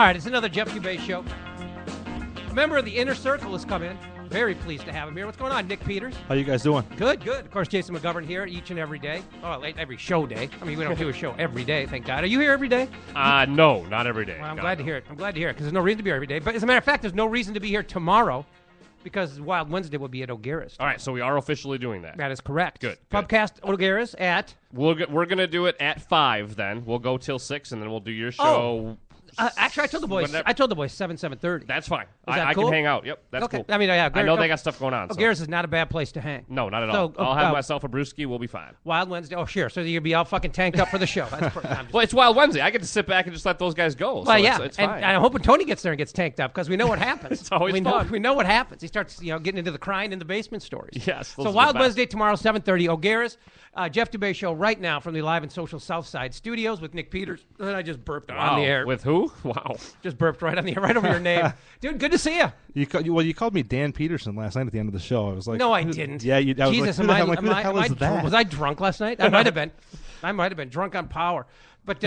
right, it's another Jeff Dubay show. A member of the Inner Circle has come in. Very pleased to have him here. What's going on, Nick Peters? How you guys doing? Good, good. Of course, Jason McGovern here each and every day. Oh, every show day. I mean, we don't do a show every day, thank God. Are you here every day? No, not every day. Well, I'm glad to hear it. I'm glad to hear it because there's no reason to be here every day. But as a matter of fact, there's no reason to be here tomorrow because Wild Wednesday will be at O'Gara's. All right, so we are officially doing that. That is correct. Good. Pubcast O'Gara's at... We're going to do it at 5 then. We'll go till 6, and then we'll do your show... actually, I told the boys. I told the boys 7:30. That's fine. That I cool? can hang out. Yep, that's okay. cool. I mean, yeah, I know they got stuff going on. O'Gara's is not a bad place to hang. No, not at all. I'll have myself a brewski. We'll be fine. Wild Wednesday. Oh, sure. So you'll be all fucking tanked up for the show. Well, it's Wild Wednesday. I get to sit back and just let those guys go. Well, so yeah. It's fine. And I'm hoping Tony gets there and gets tanked up because we know what happens. It's always fun. We know what happens. He starts, getting into the crying in the basement stories. Yes. So Wild Wednesday tomorrow, 7:30. O'Gara's. Jeff Dubay show right now from the Live and Social South Side studios with Nick Peters. And I just burped on the air. With who? Wow. Just burped right on the air, right over your name. Dude, good to see you. You called me Dan Peterson last night at the end of the show. I was like, no, I didn't. Yeah, you. I was Jesus, like, who the hell is that? Was I drunk last night? I might have been. I might have been drunk on power. But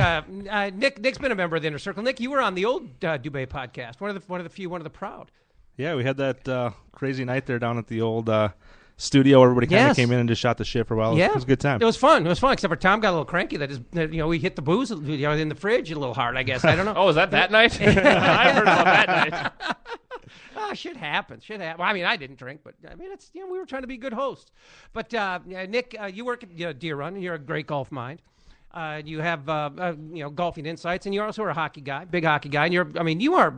Nick's been a member of the Inner Circle. Nick, you were on the old Dubay podcast. One of the few, one of the proud. Yeah, we had that crazy night there down at the old studio. Everybody kind of came in and just shot the shit for a while. It was a good time. It was fun. Except for Tom got a little cranky. We hit the booze, in the fridge a little hard. I guess I don't know. Oh, was that night? I heard about that night. Shit happens. Well, I mean, I didn't drink, but I mean, it's we were trying to be good hosts. But Nick, you work at Deer Run, and you're a great golf mind. You have golfing insights, and you also are a hockey guy, big hockey guy. And you are.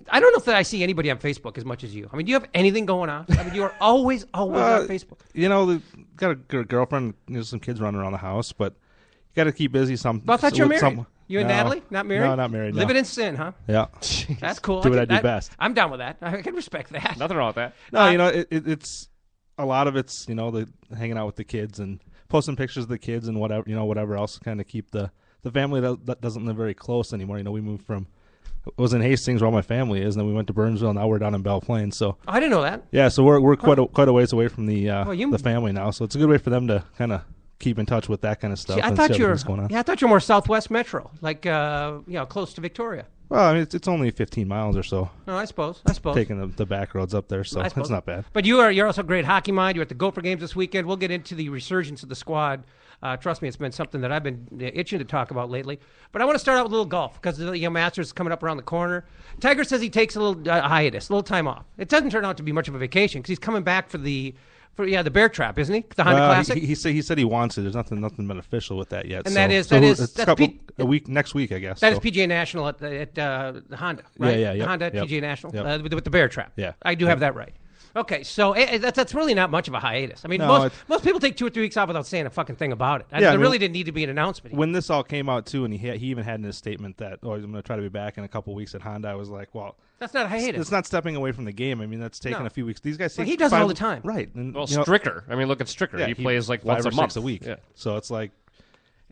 I don't know if I see anybody on Facebook as much as you. I mean, do you have anything going on? I mean, you are always on Facebook. Got a girlfriend, some kids running around the house, but you got to keep busy. Well, I thought you were married. You and Natalie? Not married? No, not married. Living in sin, huh? Yeah. That's cool. Do what I do best. I'm down with that. I can respect that. Nothing wrong with that. No, it's a lot of it's the hanging out with the kids and posting pictures of the kids and whatever else to kind of keep the family that doesn't live very close anymore. We moved from I was in Hastings where all my family is, and then we went to Burnsville, and now we're down in Belle Plaine. So I didn't know that. Yeah, so we're quite a ways away from the family now. So it's a good way for them to kind of keep in touch with that kind of stuff. I thought you were. Yeah, I thought you were more Southwest Metro, like close to Victoria. Well, I mean, it's only 15 miles or so. No, I suppose. Taking the back roads up there, so it's not bad. But you're also a great hockey mind. You're at the Gopher games this weekend. We'll get into the resurgence of the squad. Trust me, it's been something that I've been itching to talk about lately. But I want to start out with a little golf because the Masters is coming up around the corner. Tiger says he takes a little hiatus, a little time off. It doesn't turn out to be much of a vacation because he's coming back for the Bear Trap, isn't he? The Honda Classic. He said he wants it. There's nothing been official with that yet. And that's a week next week, I guess. That is PGA National at Honda, right? Yeah. Honda at PGA National with the Bear Trap. Yeah, I do have that right. Okay, so that's really not much of a hiatus. I mean, most people take 2 or 3 weeks off without saying a fucking thing about it. There really didn't need to be an announcement. When this all came out, too, and he even had in his statement that, I'm going to try to be back in a couple weeks at Honda, I was like, well... That's not a hiatus. It's not stepping away from the game. I mean, that's taking a few weeks. These guys take he does it all the time. Right. And, Stricker. I mean, look at Stricker. Yeah, he plays like 5 once or a month. 6 a week. Yeah. So it's like...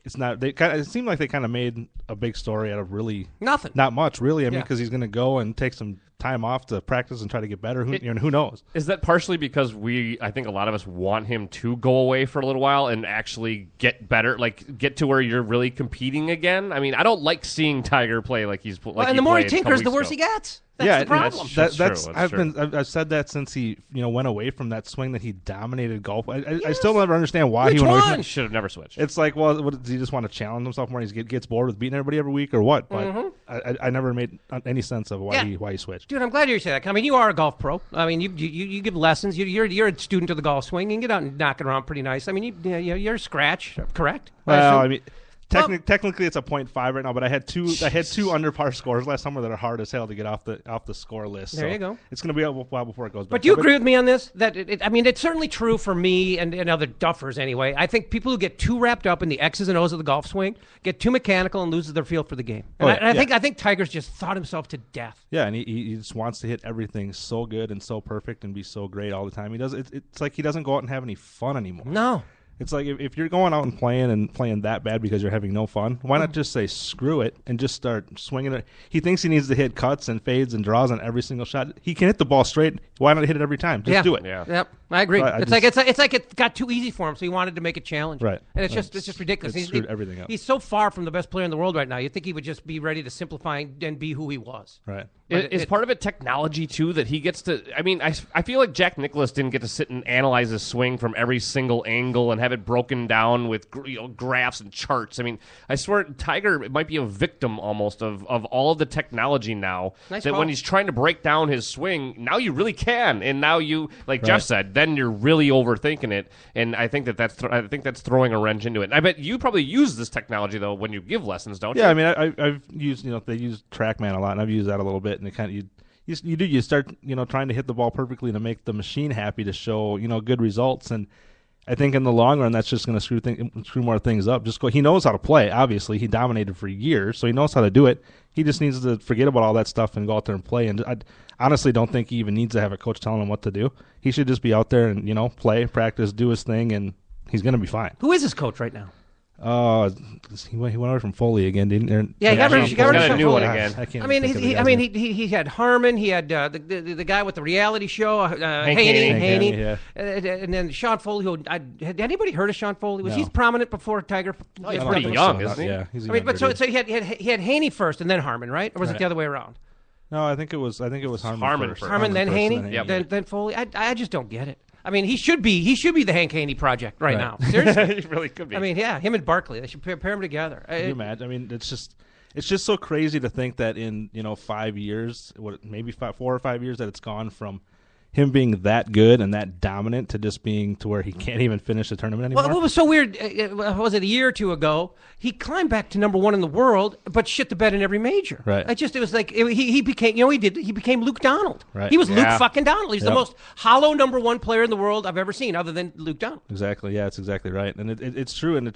It's not. It seemed like they kind of made a big story out of really nothing. Not much, really. I mean, because he's going to go and take some time off to practice and try to get better. Who knows? Is that partially because I think a lot of us want him to go away for a little while and actually get better, like get to where you're really competing again? I mean, I don't like seeing Tiger play like he's. And the more he tinkers, the worse he gets. That's the problem. That's true. I've said that since he went away from that swing that he dominated golf. I still never understand why he went away from it. Should have never switched. It's like, well, does he just want to challenge himself more? He gets bored with beating everybody every week, or what? But I never made any sense of why he switched. Dude, I'm glad you said that. I mean, you are a golf pro. I mean, you give lessons. You're a student of the golf swing. You can get out and knock it around pretty nice. I mean, you're a scratch, correct? Well, I mean. Technically, it's a .5 right now, but I had two under par scores last summer that are hard as hell to get off the score list. There you go. It's going to be a while before it goes back. But do you agree with me on this? That it's certainly true for me and other duffers anyway. I think people who get too wrapped up in the X's and O's of the golf swing get too mechanical and loses their feel for the game. And I think Tiger's just thought himself to death. Yeah, and he just wants to hit everything so good and so perfect and be so great all the time. He does. It's like he doesn't go out and have any fun anymore. No. It's like if you're going out and playing that bad because you're having no fun, why not just say screw it and just start swinging it? He thinks he needs to hit cuts and fades and draws on every single shot. He can hit the ball straight. Why not hit it every time? Just do it. Yeah. Yep, I agree. So It's like it got too easy for him, so he wanted to make it challenging. Right. And it's just ridiculous. It screwed everything up. He's so far from the best player in the world right now. You'd think he would just be ready to simplify and be who he was. Right. Is part of it technology, too, that he gets to... I mean, I feel like Jack Nicklaus didn't get to sit and analyze his swing from every single angle and have it broken down with graphs and charts. I mean, I swear Tiger might be a victim almost of all of the technology now. Nice that call. when he's trying to break down his swing, now you really can. And now you, like Jeff said, then you're really overthinking it. And I think that's throwing a wrench into it. And I bet you probably use this technology, though, when you give lessons, don't you? Yeah, I mean, I've used, they use TrackMan a lot, and I've used that a little bit, and it kind of you start trying to hit the ball perfectly to make the machine happy to show good results, and I think in the long run that's just going to screw more things up. He knows how to play. Obviously, he dominated for years, so he knows how to do it. He just needs to forget about all that stuff and go out there and play. And I honestly don't think he even needs to have a coach telling him what to do. He should just be out there and play, practice, do his thing, and he's going to be fine. Who is his coach right now? He went away from Foley again, didn't he? Yeah, he got rid of a new one Foley. again. I mean, he had Harmon. He had the guy with the reality show, Haney. Yeah. And then Sean Foley. Who had anybody heard of Sean Foley? Was No. he prominent before Tiger? He's I pretty don't young, think so. isn't he? Yeah, he's a I mean, but younger so dude. he had Haney first and then Harmon, right? Or was it Right. the other way around? No, I think it was Harmon Harmon first. Harmon then first, Haney, Haney. then Foley. I just don't get it. I mean, he should be the Hank Haney project right now. He Seriously. really could be. I mean, yeah, him and Barkley. They should pair them together. Can you imagine? I mean, it's just so crazy to think that in 5 years, maybe 4 or 5 years, that it's gone from him being that good and that dominant to just being to where he can't even finish the tournament anymore. Well, what was so weird, was it a year or two ago, he climbed back to number one in the world, but shit the bed in every major. Right. It was like, he became, he became Luke Donald. Right. He was Yeah. Luke fucking Donald. He's the Yep. most hollow number one player in the world I've ever seen, other than Luke Donald. Exactly. Yeah, it's exactly right, and it's true. And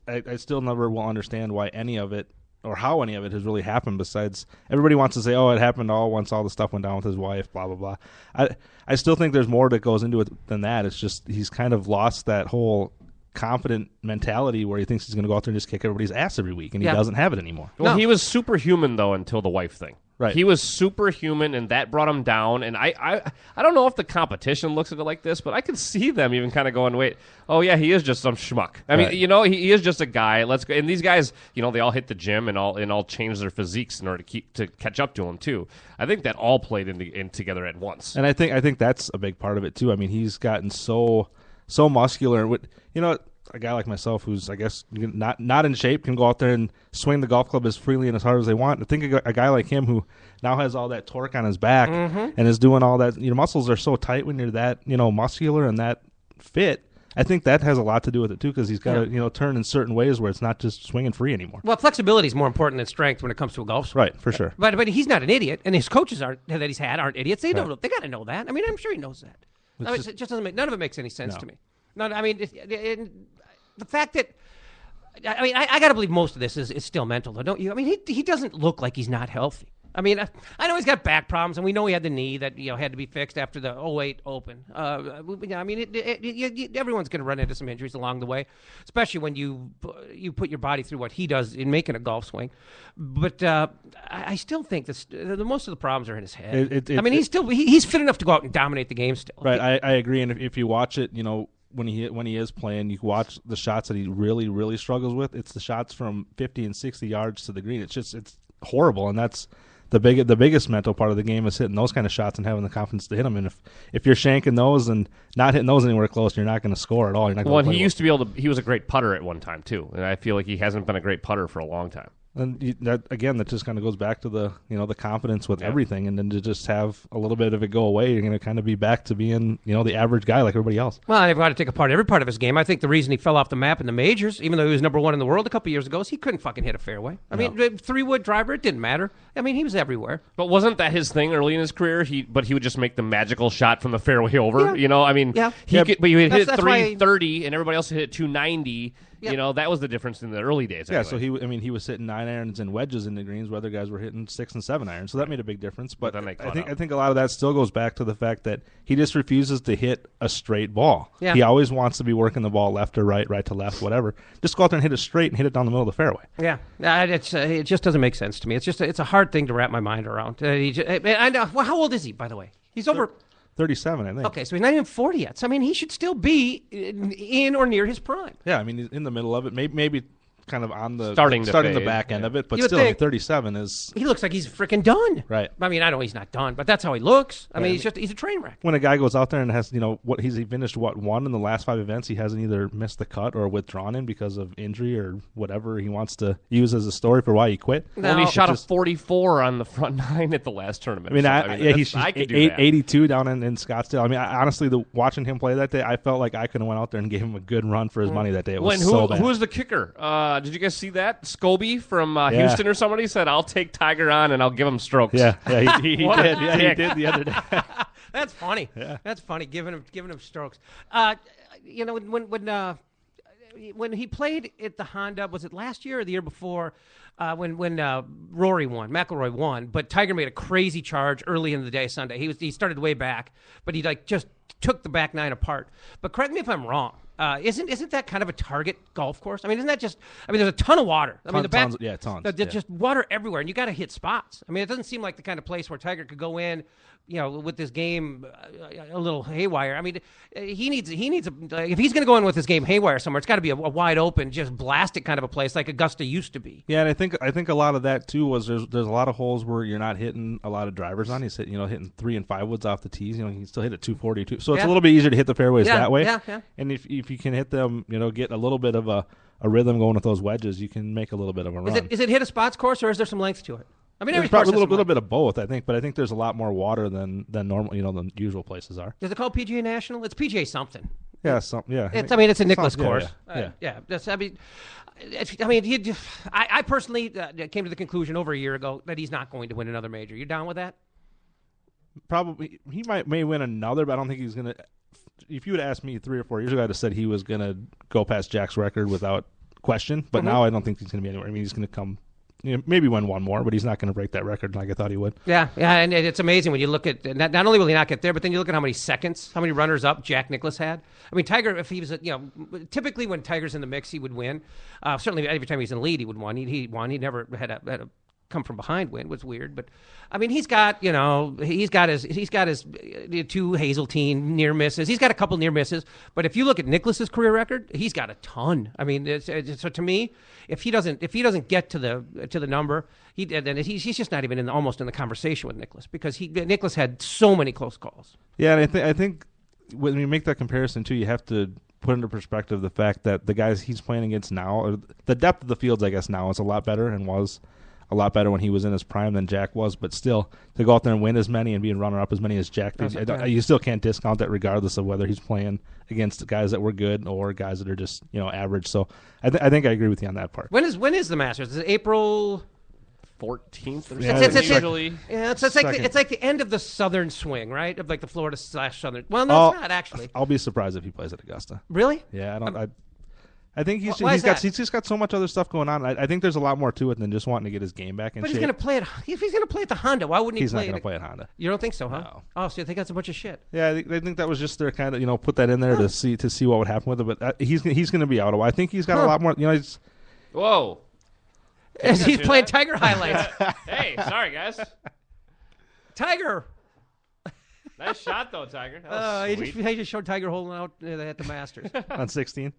I still never will understand why any of it or how any of it has really happened. Besides, everybody wants to say, "Oh, it happened all once all the stuff went down with his wife." Blah blah blah. I still think there's more that goes into it than that. It's just he's kind of lost that whole confident mentality where he thinks he's going to go out there and just kick everybody's ass every week, and he doesn't have it anymore. Well, No. he was superhuman, though, until the wife thing. Right. He was superhuman, and that brought him down. And I don't know if the competition looks at it like this, but I could see them even kind of going, wait, oh, yeah, he is just some schmuck. I mean, he is just a guy. Let's go. And these guys, they all hit the gym and all change their physiques in order to catch up to him, too. I think that all played in together at once. And I think that's a big part of it too. I mean, he's gotten so muscular. A guy like myself, who's I guess not in shape, can go out there and swing the golf club as freely and as hard as they want. I think a guy like him, who now has all that torque on his back and is doing all that. Your muscles are so tight when you're that muscular and that fit. I think that has a lot to do with it too, because he's got to turn in certain ways where it's not just swinging free anymore. Well, flexibility is more important than strength when it comes to a golf swing. Right, for sure. But he's not an idiot, and his coaches that he's had aren't idiots. They don't. They got to know that. I mean, I'm sure he knows that. I mean, it just doesn't make none of it makes any sense No. to me. No, I mean, the fact that I got to believe most of this is still mental, though, don't you? I mean, he doesn't look like he's not healthy. I mean, I know he's got back problems, and we know he had the knee that had to be fixed after the 2008 Open. I mean, everyone's going to run into some injuries along the way, especially when you put your body through what he does in making a golf swing. But I still think that most of the problems are in his head. I mean, he's fit enough to go out and dominate the game still. Right, I agree. And if you watch it, when he is playing, you watch the shots that he really, really struggles with. It's the shots from 50 and 60 yards to the green. It's horrible, and that's the biggest mental part of the game is hitting those kind of shots and having the confidence to hit them. And if you're shanking those and not hitting those anywhere close, you're not going to score at all. You're not. Well, and he used to be able to. He was a great putter at one time too, and I feel like he hasn't been a great putter for a long time. And that just kind of goes back to the the confidence with everything, and then to just have a little bit of it go away, you're going to kind of be back to being the average guy like everybody else. Well, they've got to take apart every part of his game. I think the reason he fell off the map in the majors, even though he was number one in the world a couple years ago, is he couldn't fucking hit a fairway. I mean, 3-wood driver, it didn't matter. I mean, he was everywhere. But wasn't that his thing early in his career? He would just make the magical shot from the fairway over. Yeah. I mean, Yeah. but he would hit it That's why- 330, and everybody else hit it 290. Yep. You know, that was the difference in the early days. Yeah, anyway. so he was hitting 9 irons and wedges in the greens, where other guys were hitting 6 and 7 irons. So that made a big difference. But then they caught I up. think a lot of that still goes back to the fact that he just refuses to hit a straight ball. Yeah. He always wants to be working the ball left to right, right to left, whatever. Just go out there and hit it straight and hit it down the middle of the fairway. Yeah, it just doesn't make sense to me. It's a hard thing to wrap my mind around. I know. Well, how old is he, by the way? He's over 37, I think. Okay, so he's not even 40 yet. So I mean, he should still be in or near his prime. Yeah, I mean, he's in the middle of it. Maybe kind of on the Starting the back end of it, but You would still, I mean, think- 37 is He looks like he's freaking done. right. I mean, I know he's not done, but that's how he looks. I mean, Yeah. he's a train wreck. When a guy goes out there and has, he finished one in the last 5 events, he hasn't either missed the cut or withdrawn in because of injury or whatever he wants to use as a story for why he quit. Well, he No. shot a Just- 44 on the front 9 at the last tournament. I mean, So, he's I could do that. 82 down in Scottsdale. I mean, honestly, watching him play that day, I felt like I could have went out there and gave him a good run for his money that day. It was so bad. Who was the kicker? Did you guys see that? Scobie from Yeah. Houston or somebody said, "I'll take Tiger on and I'll give him strokes." Yeah, he What a did. Yeah, he dick. did the other day. That's funny. Yeah. That's funny. Giving him strokes. When he played at the Honda, was it last year or the year before? When Rory won, McIlroy won, but Tiger made a crazy charge early in the day Sunday. He started way back, but he just took the back 9 apart. But correct me if I'm wrong. Isn't that kind of a target golf course? I mean, isn't that just? I mean, there's a ton of water. I mean, the back, tons. There's just water everywhere, and you got to hit spots. I mean, it doesn't seem like the kind of place where Tiger could go in, with this game a little haywire. I mean, he needs if he's going to go in with his game haywire somewhere, it's got to be a wide open, just blasted kind of a place like Augusta used to be. Yeah, and I think a lot of that too was there's a lot of holes where you're not hitting a lot of drivers on. He's hitting 3 and 5 woods off the tees. You can still hit at 242, so it's Yeah. a little bit easier to hit the fairways Yeah, that way. yeah. And if you can hit them, get a little bit of a rhythm going with those wedges, you can make a little bit of a run. Is it hit a spots course, or is there some length to it? I mean, There's every course probably has a some little length. bit of both, I think, but I think there's a lot more water than normal, than usual places are. Is it called PGA National? It's PGA something. Yeah, it's It's a Nicklaus Sounds- yeah, course. yeah. Yeah. I personally came to the conclusion over a year ago that he's not going to win another major. You down with that? Probably he may win another, but I don't think he's gonna. If you would ask me 3 or 4 years ago, I'd have said he was gonna go past Jack's record without question. But now I don't think he's gonna be anywhere. I mean, he's gonna come, maybe win one more, but he's not gonna break that record like I thought he would. Yeah, and it's amazing when you look at not only will he not get there, but then you look at how many seconds, how many runners up Jack Nicklaus had. I mean, Tiger, if he was, typically when Tiger's in the mix, he would win. Certainly, every time he's in the lead, he would win. He won. He never had a come from behind win. Was weird, but I mean, he's got his 2 Hazeltine near misses. He's got a couple near misses, but if you look at Nicklaus's career record, he's got a ton. I mean, so to me, if he doesn't get to the number, then he's just not even almost in the conversation with Nicklaus, because Nicklaus had so many close calls. Yeah, and I think when you make that comparison too, you have to put into perspective the fact that the guys he's playing against now, or the depth of the fields, I guess now is a lot better and was a lot better when he was in his prime than Jack was. But still, to go out there and win as many and be a runner-up as many as Jack did, you still can't discount that regardless of whether he's playing against guys that were good or guys that are just average. So I think I agree with you on that part. When is the Masters? Is it April 14th or Yeah, something it's usually. Yeah, it's like the end of the southern swing, right? Of like the Florida / Southern. Well, Oh, it's not actually. I'll be surprised if he plays at Augusta. Really? Yeah, I think he's Why is that? just got so much other stuff going on. I think there's a lot more to it than just wanting to get his game back in But shape. he's going to play it. If he's going to play at the Honda, why wouldn't he He's not play? going to play at Honda. You don't think so, huh? No. Oh, so you think that's a bunch of shit? Yeah, I think that was just their kind of put that in there to see what would happen with it. But he's going to be out. I think he's got a lot more. He's, Whoa. He's hear playing that? Tiger highlights. Hey, sorry guys. Tiger. Nice shot though, Tiger. That was sweet. He just showed Tiger holding out at the Masters. on 16.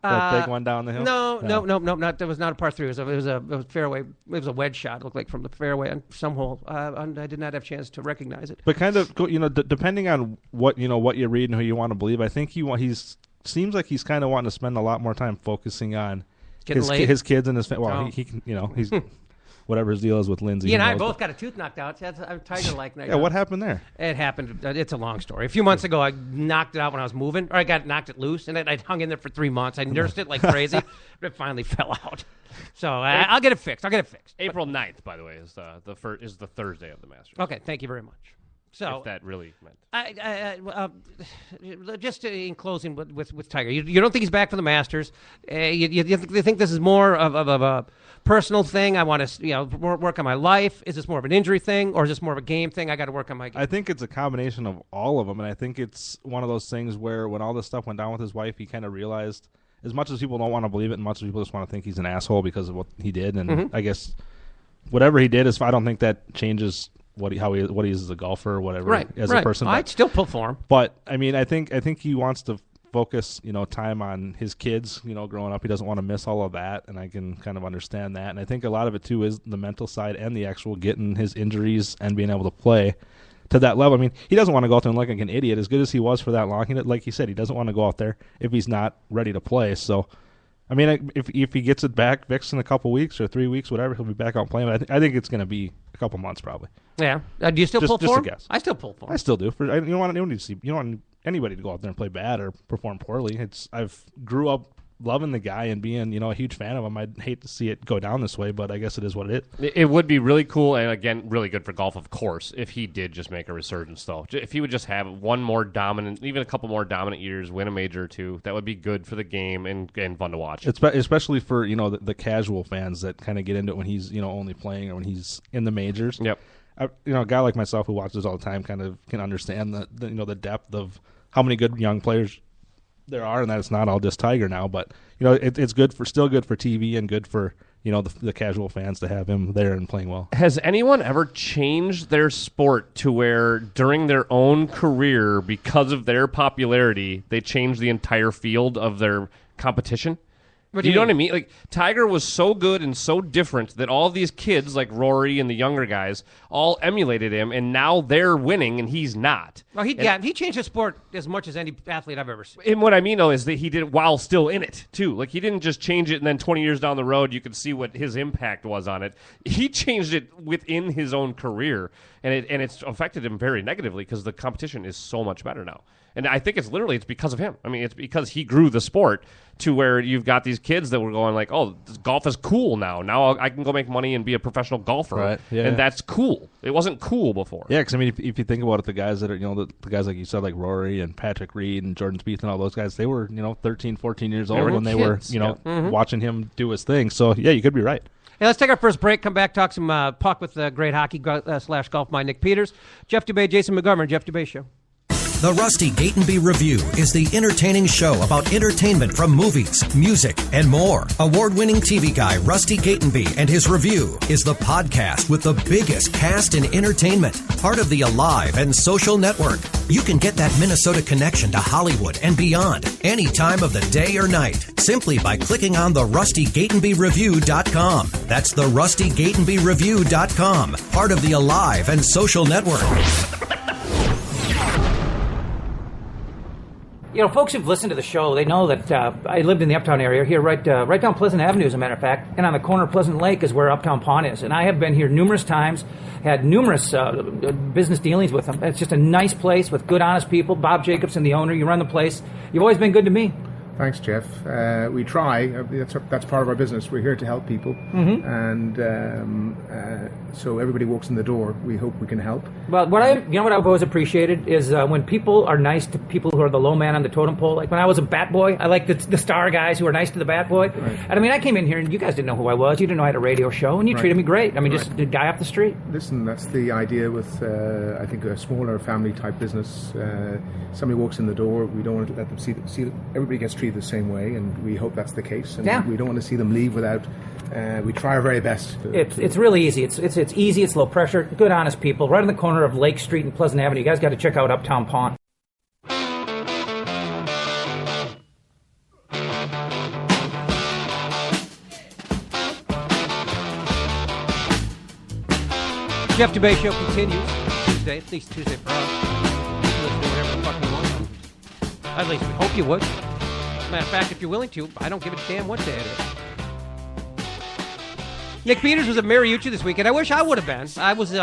That big one down the hill. No. Not that was not a par 3. It was a fairway. It was a wedge shot. It looked like from the fairway on some hole. I did not have a chance to recognize it. But kind of, depending on what you read and who you want to believe, I think he's seems like he's kind of wanting to spend a lot more time focusing on his kids and his family. Well, he can, he's whatever his deal is with Lindsay. He and I both got a tooth knocked out. That's Tiger-like. Yeah, what happened there? It happened. It's a long story. A few months ago, I knocked it out when I was moving, or I knocked it loose, and I hung in there for 3 months. I nursed it like crazy, but it finally fell out. So I'll get it fixed. April 9th, by the way, is the Thursday of the Masters. Okay, thank you very much. So if that really meant. Just in closing with Tiger, you don't think he's back for the Masters? You think this is more of a personal thing? I want to work on my life. Is this more of an injury thing, or is this more of a game thing? I got to work on my game. I think it's a combination of all of them, and I think it's one of those things where when all this stuff went down with his wife, he kind of realized, as much as people don't want to believe it, and much as people just want to think he's an asshole because of what he did, and I guess whatever he did, I don't think that changes what he is as a golfer or whatever, a person. I'd still pull for him. But I mean, I think he wants to focus, time on his kids, growing up. He doesn't want to miss all of that, and I can kind of understand that. And I think a lot of it too is the mental side and the actual getting his injuries and being able to play to that level. I mean, he doesn't want to go out there and look like an idiot. As good as he was for that long, like he said, he doesn't want to go out there if he's not ready to play. So, I mean, if he gets it back fixed in a couple weeks or 3 weeks, whatever, he'll be back out playing. But I think it's going to be a couple months probably. Yeah. Do you still pull for him? Just a guess. I still pull for him. I still do. You don't want anybody to go out there and play bad or perform poorly. I've grew up loving the guy and being, a huge fan of him. I'd hate to see it go down this way, but I guess it is what it is. It would be really cool, and again, really good for golf, of course, if he did just make a resurgence, though. If he would just have one more dominant, even a couple more dominant years, win a major or two, that would be good for the game and fun to watch. Especially for, the casual fans that kind of get into it when he's, only playing or when he's in the majors. Yep. A guy like myself who watches all the time kind of can understand the depth of how many good young players there are, and that it's not all just Tiger now. But it's still good for TV and good for the casual fans to have him there and playing well. Has anyone ever changed their sport to where during their own career, because of their popularity, they changed the entire field of their competition? Do you know what I mean? Like, Tiger was so good and so different that all these kids, like Rory and the younger guys, all emulated him, and now they're winning and he's not. Well, he changed his sport as much as any athlete I've ever seen. And what I mean, though, is that he did it while still in it, too. Like, he didn't just change it and then 20 years down the road you could see what his impact was on it. He changed it within his own career, and it's affected him very negatively because the competition is so much better now. And I think it's because of him. I mean, it's because he grew the sport to where you've got these kids that were going like, oh, golf is cool now. Now I can go make money and be a professional golfer. Right. Yeah. And that's cool. It wasn't cool before. Yeah, because, I mean, if you think about it, the guys that are, the guys like you said, like Rory and Patrick Reed and Jordan Spieth and all those guys, they were, 13, 14 years old when they were, watching him do his thing. So, yeah, you could be right. Hey, let's take our first break, come back, talk some puck with great hockey / golf mind Nick Peters, Jeff Dubay, Jason McGovern, Jeff Dubay Show. The Rusty Gatenby Review is the entertaining show about entertainment from movies, music, and more. Award-winning TV guy Rusty Gatenby and his review is the podcast with the biggest cast in entertainment, part of the Alive and Social Network. You can get that Minnesota connection to Hollywood and beyond any time of the day or night simply by clicking on the RustyGatenbyReview.com. That's the RustyGatenbyReview.com, part of the Alive and Social Network. Folks who've listened to the show, they know that I lived in the Uptown area here, right down Pleasant Avenue, as a matter of fact, and on the corner of Pleasant Lake is where Uptown Pond is. And I have been here numerous times, had numerous business dealings with them. It's just a nice place with good, honest people. Bob Jacobson, the owner, you run the place. You've always been good to me. Thanks, Jeff. We try. That's part of our business. We're here to help people, and so everybody walks in the door. We hope we can help. Well, what I've always appreciated is when people are nice to people who are the low man on the totem pole. Like when I was a bat boy, I like the star guys who are nice to the bat boy. Right. And I mean, I came in here and you guys didn't know who I was. You didn't know I had a radio show, and you treated me great. I mean, just a guy off the street. Listen, that's the idea with I think a smaller family type business. Somebody walks in the door. We don't want to let them see everybody gets treated the same way, and we hope that's the case. And we don't want to see them leave without. We try our very best. It's really easy. It's easy. It's low pressure. Good, honest people. Right on the corner of Lake Street and Pleasant Avenue. You guys got to check out Uptown Pond. Jeff Dubay Show continues Tuesday, at least Tuesday for us. Let's do whatever the fuck we want. At least we hope you would. Matter of fact, if you're willing to, I don't give a damn what day it is. Nick Peters was at Mariucci this weekend. I wish I would have been. I was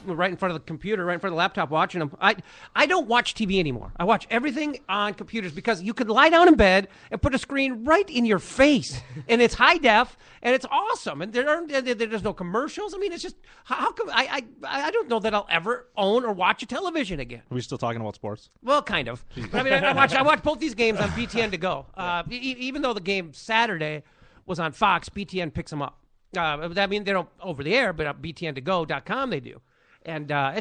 right in front of the computer, right in front of the laptop, watching them. I don't watch TV anymore. I watch everything on computers because you could lie down in bed and put a screen right in your face, and it's high def, and it's awesome. And there's no commercials. I mean, it's just how come I don't know that I'll ever own or watch a television again. Are we still talking about sports? Well, kind of. But, I mean, I watch both these games on BTN to go. Even though the game Saturday was on Fox, BTN picks them up. I mean, they don't over the air, but btn2go.com they do. And I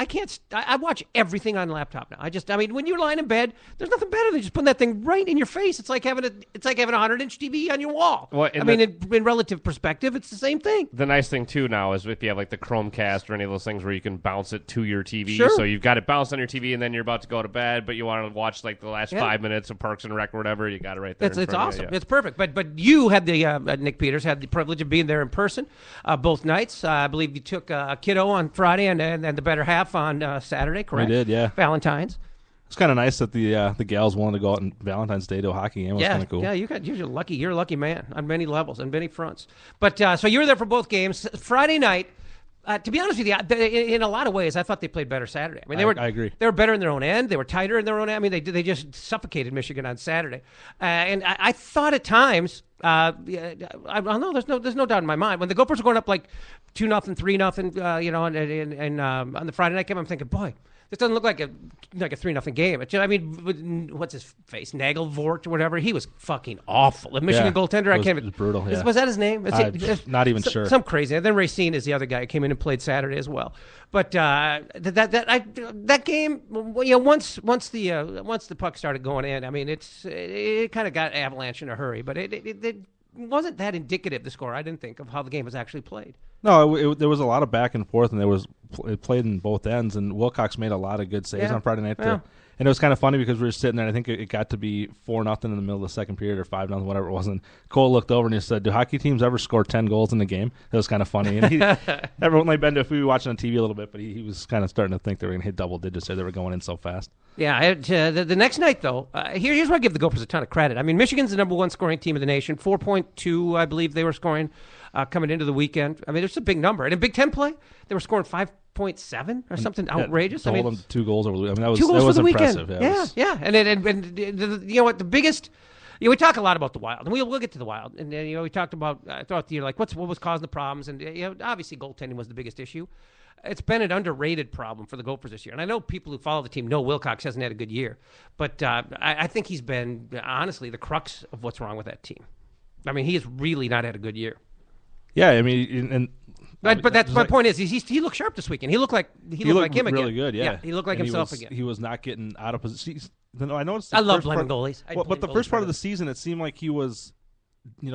can't. I watch everything on laptop now. I mean, when you're lying in bed, there's nothing better than just putting that thing right in your face. It's like having a 100-inch TV on your wall. Well, I mean, in relative perspective, it's the same thing. The nice thing too now is if you have like the Chromecast or any of those things where you can bounce it to your TV, sure. So you've got it bounced on your TV, and then you're about to go to bed, but you want to watch like the last 5 minutes of Parks and Rec or whatever. You got it right there. It's awesome. It's perfect. But you had the Nick Peters had the privilege of being there in person both nights. I believe you took a kiddo on Friday and the better half on Saturday, correct? We did, yeah. Valentine's. It's kind of nice that the gals wanted to go out on Valentine's Day to a hockey game. It was kind of cool. Yeah, you're lucky. You're a lucky man on many levels and many fronts. But so you were there for both games. Friday night, to be honest with you, in a lot of ways, I thought they played better Saturday. I mean, I agree. They were better in their own end. They were tighter in their own end. I mean, they just suffocated Michigan on Saturday. And I thought at times, I don't know. There's no doubt in my mind when the Gophers were going up like 2-0, 3-0, and on the Friday night game, I'm thinking, boy, this doesn't look like a 3-0 game. I mean, what's his face? Nagelvort or whatever. He was fucking awful. The Michigan goaltender. It was brutal. Yeah. Was that his name? Not even sure. Some crazy. And then Racine is the other guy who came in and played Saturday as well. But that game, once the puck started going in, I mean, it kind of got Avalanche in a hurry. But it wasn't that indicative, the score, I didn't think, of how the game was actually played. No, there was a lot of back and forth, and it played in both ends, and Wilcox made a lot of good saves on Friday night. Yeah. And it was kind of funny because we were sitting there, and I think it got to be 4-0 in the middle of the second period or 5-0, whatever it was, and Cole looked over and he said, do hockey teams ever score 10 goals in a game? It was kind of funny. And everyone like Ben, if we were watching on TV a little bit, but he was kind of starting to think they were going to hit double digits there. They were going in so fast. Yeah, the next night, though, here's where I give the Gophers a ton of credit. I mean, Michigan's the number one scoring team in the nation, 4.2, I believe they were scoring coming into the weekend. I mean, it's a big number. And in Big Ten play, they were scoring 5.7 or something outrageous. Told them 2 goals over. I mean, that was 2 goals that was for the impressive. weekend. Yeah. And you know what? The biggest. We talk a lot about the Wild, and we'll get to the Wild. And we talked about throughout the year, like what was causing the problems, and obviously goaltending was the biggest issue. It's been an underrated problem for the Gophers this year. And I know people who follow the team know Wilcox hasn't had a good year. But I think he's been, honestly, the crux of what's wrong with that team. I mean, he has really not had a good year. Yeah, I mean, but that's my point is he looked sharp this weekend. He looked like him again. Really good, yeah. He looked like himself again. He was not getting out of position. I noticed. I love blaming goalies. But the first part of the season, it seemed like he was,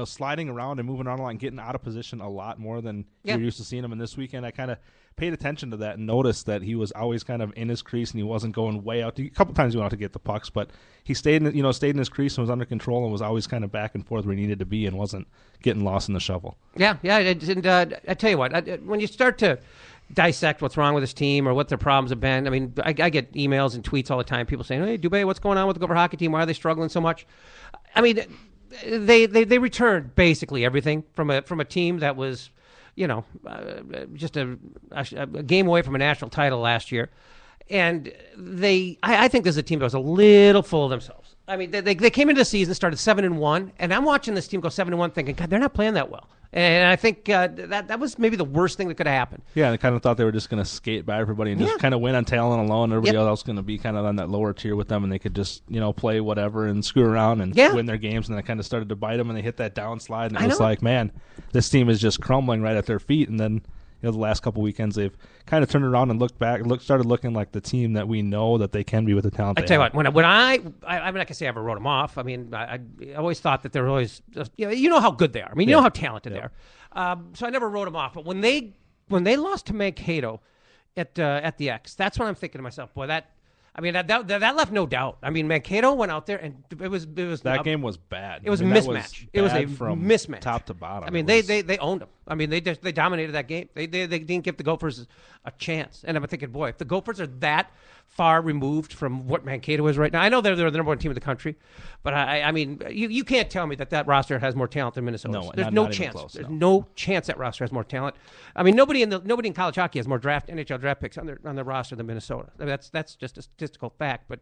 sliding around and moving around a lot and getting out of position a lot more than you're used to seeing him. And this weekend, I kind of paid attention to that and noticed that he was always kind of in his crease and he wasn't going way out. A couple times he went out to get the pucks, but he stayed in his crease and was under control and was always kind of back and forth where he needed to be and wasn't getting lost in the shuffle. Yeah. And I tell you what, when you start to dissect what's wrong with this team or what their problems have been, I mean, I get emails and tweets all the time, people saying, hey, Dubay, what's going on with the Gopher hockey team? Why are they struggling so much? I mean, they returned basically everything from a team that was, just a game away from a national title last year. And I think this is a team that was a little full of themselves. I mean, they came into the season, started 7-1, and I'm watching this team go 7-1 thinking, God, they're not playing that well. And I think that was maybe the worst thing that could have happened. Yeah, they kind of thought they were just going to skate by everybody and just kind of win on talent alone. Everybody else going to be kind of on that lower tier with them, and they could just play whatever and screw around and win their games. And they kind of started to bite them, and they hit that downslide. And it was like, man, this team is just crumbling right at their feet. And then the last couple weekends they've kind of turned around and looked back, started looking like the team that we know that they can be with the talent. I tell you what, when I mean, I can say I ever wrote them off. I mean, I always thought that they're always, you know how good they are. I mean, you know how talented they are. So I never wrote them off. But when they lost to Mankato at the X, that's when I'm thinking to myself, boy, I mean, that left no doubt. I mean, Mankato went out there, and it was that game was bad. It was a mismatch. It was a mismatch, top to bottom. I mean, they owned them. I mean, they dominated that game. They didn't give the Gophers a chance. And I'm thinking, boy, if the Gophers are that far removed from what Mankato is right now, I know they're the number one team in the country, but I mean, you can't tell me that roster has more talent than Minnesota. No, there's not chance. Close, there's no chance that roster has more talent. I mean, nobody in college hockey has more NHL draft picks on their roster than Minnesota. I mean, that's just a statistical fact. But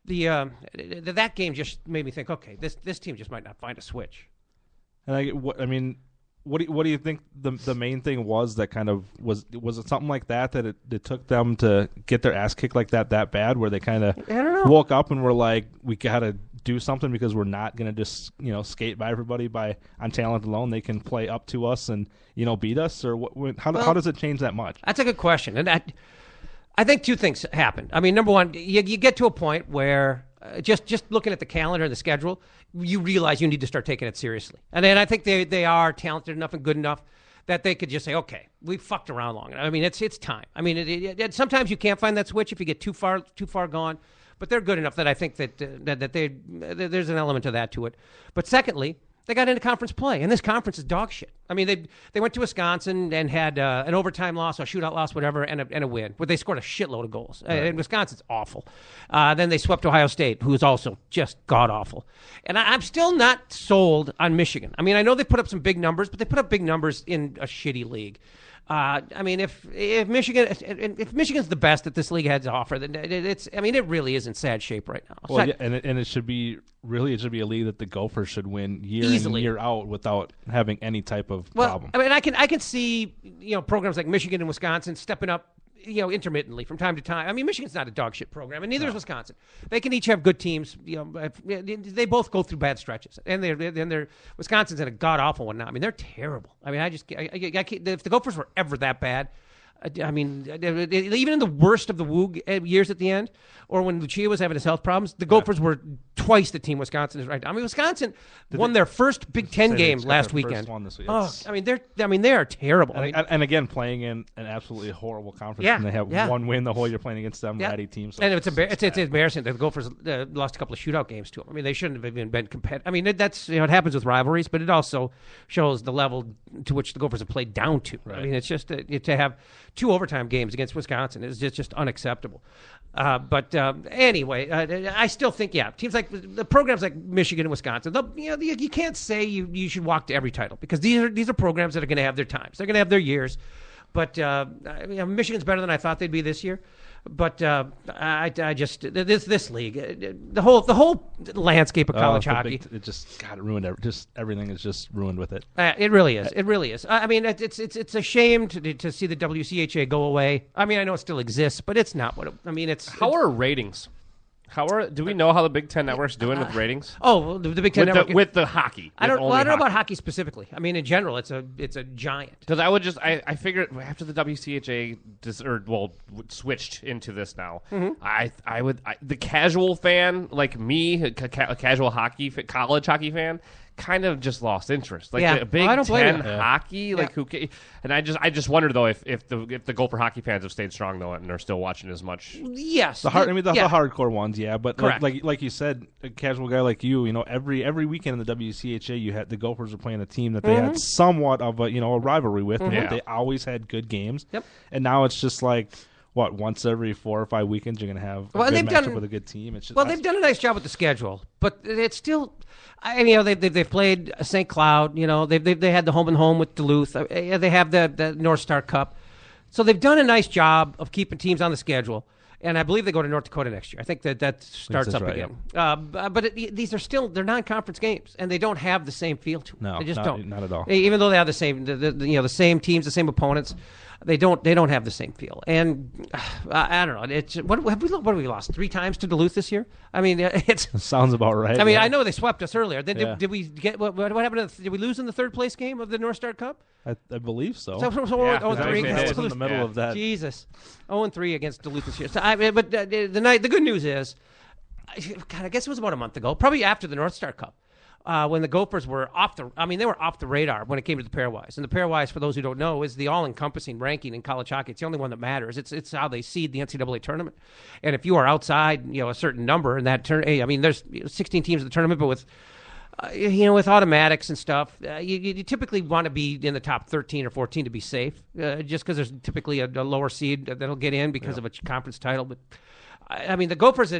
that game just made me think, okay, this team just might not find a switch. And what do you think the main thing was that kind of was it something like that it took them to get their ass kicked like that bad, where they kind of woke up and were like, we got to do something because we're not going to just skate by everybody on talent alone. They can play up to us and beat us, or how does it change that much? That's a good question, and I think two things happened. I mean, number one, you get to a point where just looking at the calendar and the schedule, you realize you need to start taking it seriously. And then I think they are talented enough and good enough that they could just say, okay, we fucked around long enough. I mean, it's time. I mean, sometimes you can't find that switch if you get too far gone, but they're good enough that I think that there's an element of that to it. But secondly, they got into conference play, and this conference is dog shit. I mean, they went to Wisconsin and had an overtime loss, or a shootout loss, whatever, and a win, where they scored a shitload of goals. Right. And Wisconsin's awful. Then they swept Ohio State, who is also just god-awful. And I'm still not sold on Michigan. I mean, I know they put up some big numbers, but they put up big numbers in a shitty league. I mean, if Michigan's the best that this league has to offer, then it really is in sad shape right now. Well, and it should be a league that the Gophers should win year in year out without having any type of problem. I mean, I can see programs like Michigan and Wisconsin stepping up intermittently from time to time. I mean, Michigan's not a dog shit program, and neither is Wisconsin. They can each have good teams. They both go through bad stretches, and they're Wisconsin's in a god awful one now. I mean, they're terrible. I mean, I can't, if the Gophers were ever that bad, I mean, even in the worst of the Woog years at the end, or when Lucia was having his health problems, the Gophers were twice the team Wisconsin is right now. I mean, Wisconsin won their first Big Ten game last weekend. I mean, they are terrible. And again, playing in an absolutely horrible conference, and they have one win the whole year playing against them ratty teams. So and it's embarrassing that the Gophers lost a couple of shootout games to them. I mean, they shouldn't have even been competitive. I mean, that's it happens with rivalries, but it also shows the level to which the Gophers have played down to. Right. I mean, it's just to have 2 overtime games against Wisconsin is just unacceptable. But anyway, I still think, teams like the programs like Michigan and Wisconsin, you can't say you should walk to every title, because these are programs that are going to have their times. They're going to have their years. But Michigan's better than I thought they'd be this year. But I just this league, the whole landscape of college hockey, it just got ruined. Just everything is just ruined with it. It really is. It really is. I mean, it's a shame to see the WCHA go away. I mean, I know it still exists, but it's not what it's. How are ratings? Do we know how the Big Ten Network's doing with ratings? Oh, the Big Ten Network with the hockey. I don't know about hockey specifically. I mean, in general, it's a giant. Because I figured after the WCHA switched into this now, the casual fan like me, a casual college hockey fan, kind of just lost interest. Like a Big Ten hockey, who? And I just wonder though if the Gopher hockey fans have stayed strong though and are still watching as much. Yes, the hardcore ones, but like you said, a casual guy like you, every weekend in the WCHA, you had the Gophers were playing a team that they had somewhat of a rivalry with. Mm-hmm. They always had good games. Yep. And now it's just like, once every 4 or 5 weekends you're going to have a good matchup with a good team. It's just, they've done a nice job with the schedule, but it's still, they've played St. Cloud. They had the home and home with Duluth. They have the North Star Cup, so they've done a nice job of keeping teams on the schedule. And I believe they go to North Dakota next year. I think that starts up again. Yeah. But these are still they're non-conference games, and they don't have the same feel to them. No, they just don't. Not at all. Even though they have the same, the same teams, the same opponents, they don't have the same feel. And I don't know. It's what have we lost 3 times to Duluth this year? I mean, it sounds about right. I mean, I know they swept us earlier. Did we get what happened? Did we lose in the 3rd place game of the North Star Cup? I believe so. So 0-3 against in the middle of that. Jesus, 0-3 against Duluth this year. So but the good news is, God, I guess it was about a month ago, probably after the North Star Cup. when the Gophers were they were off the radar when it came to the pairwise. And the pairwise, for those who don't know, is the all-encompassing ranking in college hockey. It's the only one that matters. It's how they seed the NCAA tournament. And if you are outside, a certain number in that tournament, there's 16 teams in the tournament, but with with automatics and stuff, you typically want to be in the top 13 or 14 to be safe, just because there's typically a lower seed that'll get in because of a conference title. But the Gophers,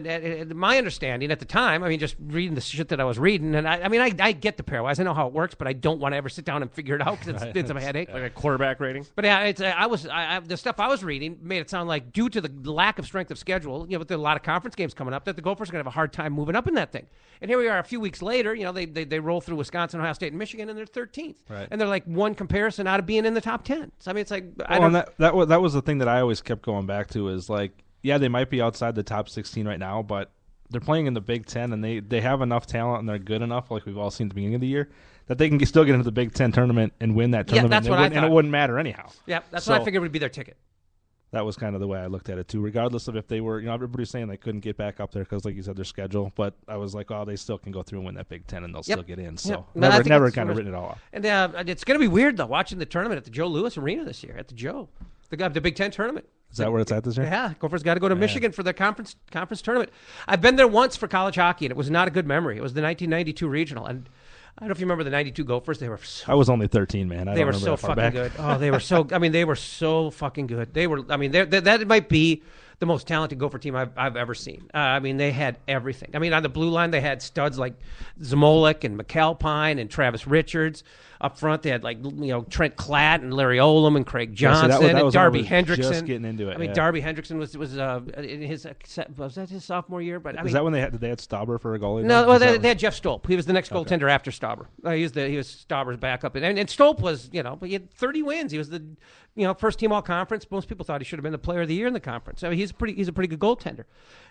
my understanding at the time, just reading the shit that I was reading, and I get the pairwise. I know how it works, but I don't want to ever sit down and figure it out because it's a headache. Like a quarterback rating? But the stuff I was reading made it sound like due to the lack of strength of schedule, with a lot of conference games coming up, that the Gophers are going to have a hard time moving up in that thing. And here we are a few weeks later, they roll through Wisconsin, Ohio State, and Michigan, and they're 13th. Right. And they're like one comparison out of being in the top 10. So, it's like... that was the thing that I always kept going back to is like, yeah, they might be outside the top 16 right now, but they're playing in the Big Ten, and they have enough talent, and they're good enough, like we've all seen at the beginning of the year, that they can still get into the Big Ten tournament and win that tournament. Yeah, that's what I thought. And it wouldn't matter anyhow. Yeah, that's what I figured would be their ticket. That was kind of the way I looked at it, too, regardless of if they were, everybody's saying they couldn't get back up there because, like you said, their schedule. But I was like, they still can go through and win that Big Ten, and they'll still get in. So never kind of written it all off. And it's going to be weird, though, watching the tournament at the Joe Louis Arena this year, at the Joe. The Big Ten tournament. Is that where it's at this year? Yeah, Gophers got to go to Michigan for the conference tournament. I've been there once for college hockey, and it was not a good memory. It was the 1992 regional, and I don't know if you remember the 92 Gophers. They were I was only 13, man. They were so fucking good. Oh, they were so. They were so fucking good. They were. That might be the most talented Gopher team I've ever seen. They had everything. On the blue line, they had studs like Zamolik and McAlpine and Travis Richards. Up front, they had Trent Klatt and Larry Olam and Craig Johnson and Darby Hendrickson. Just getting into it. Darby Hendrickson was in his his sophomore year? But is that when they had Stauber for a goalie? No, well, they had Jeff Stolp. He was the next goaltender after Stauber. He was Stauber's backup, and Stolp was but he had 30 wins. He was the first team all conference. Most people thought he should have been the player of the year in the conference. He's a pretty good goaltender.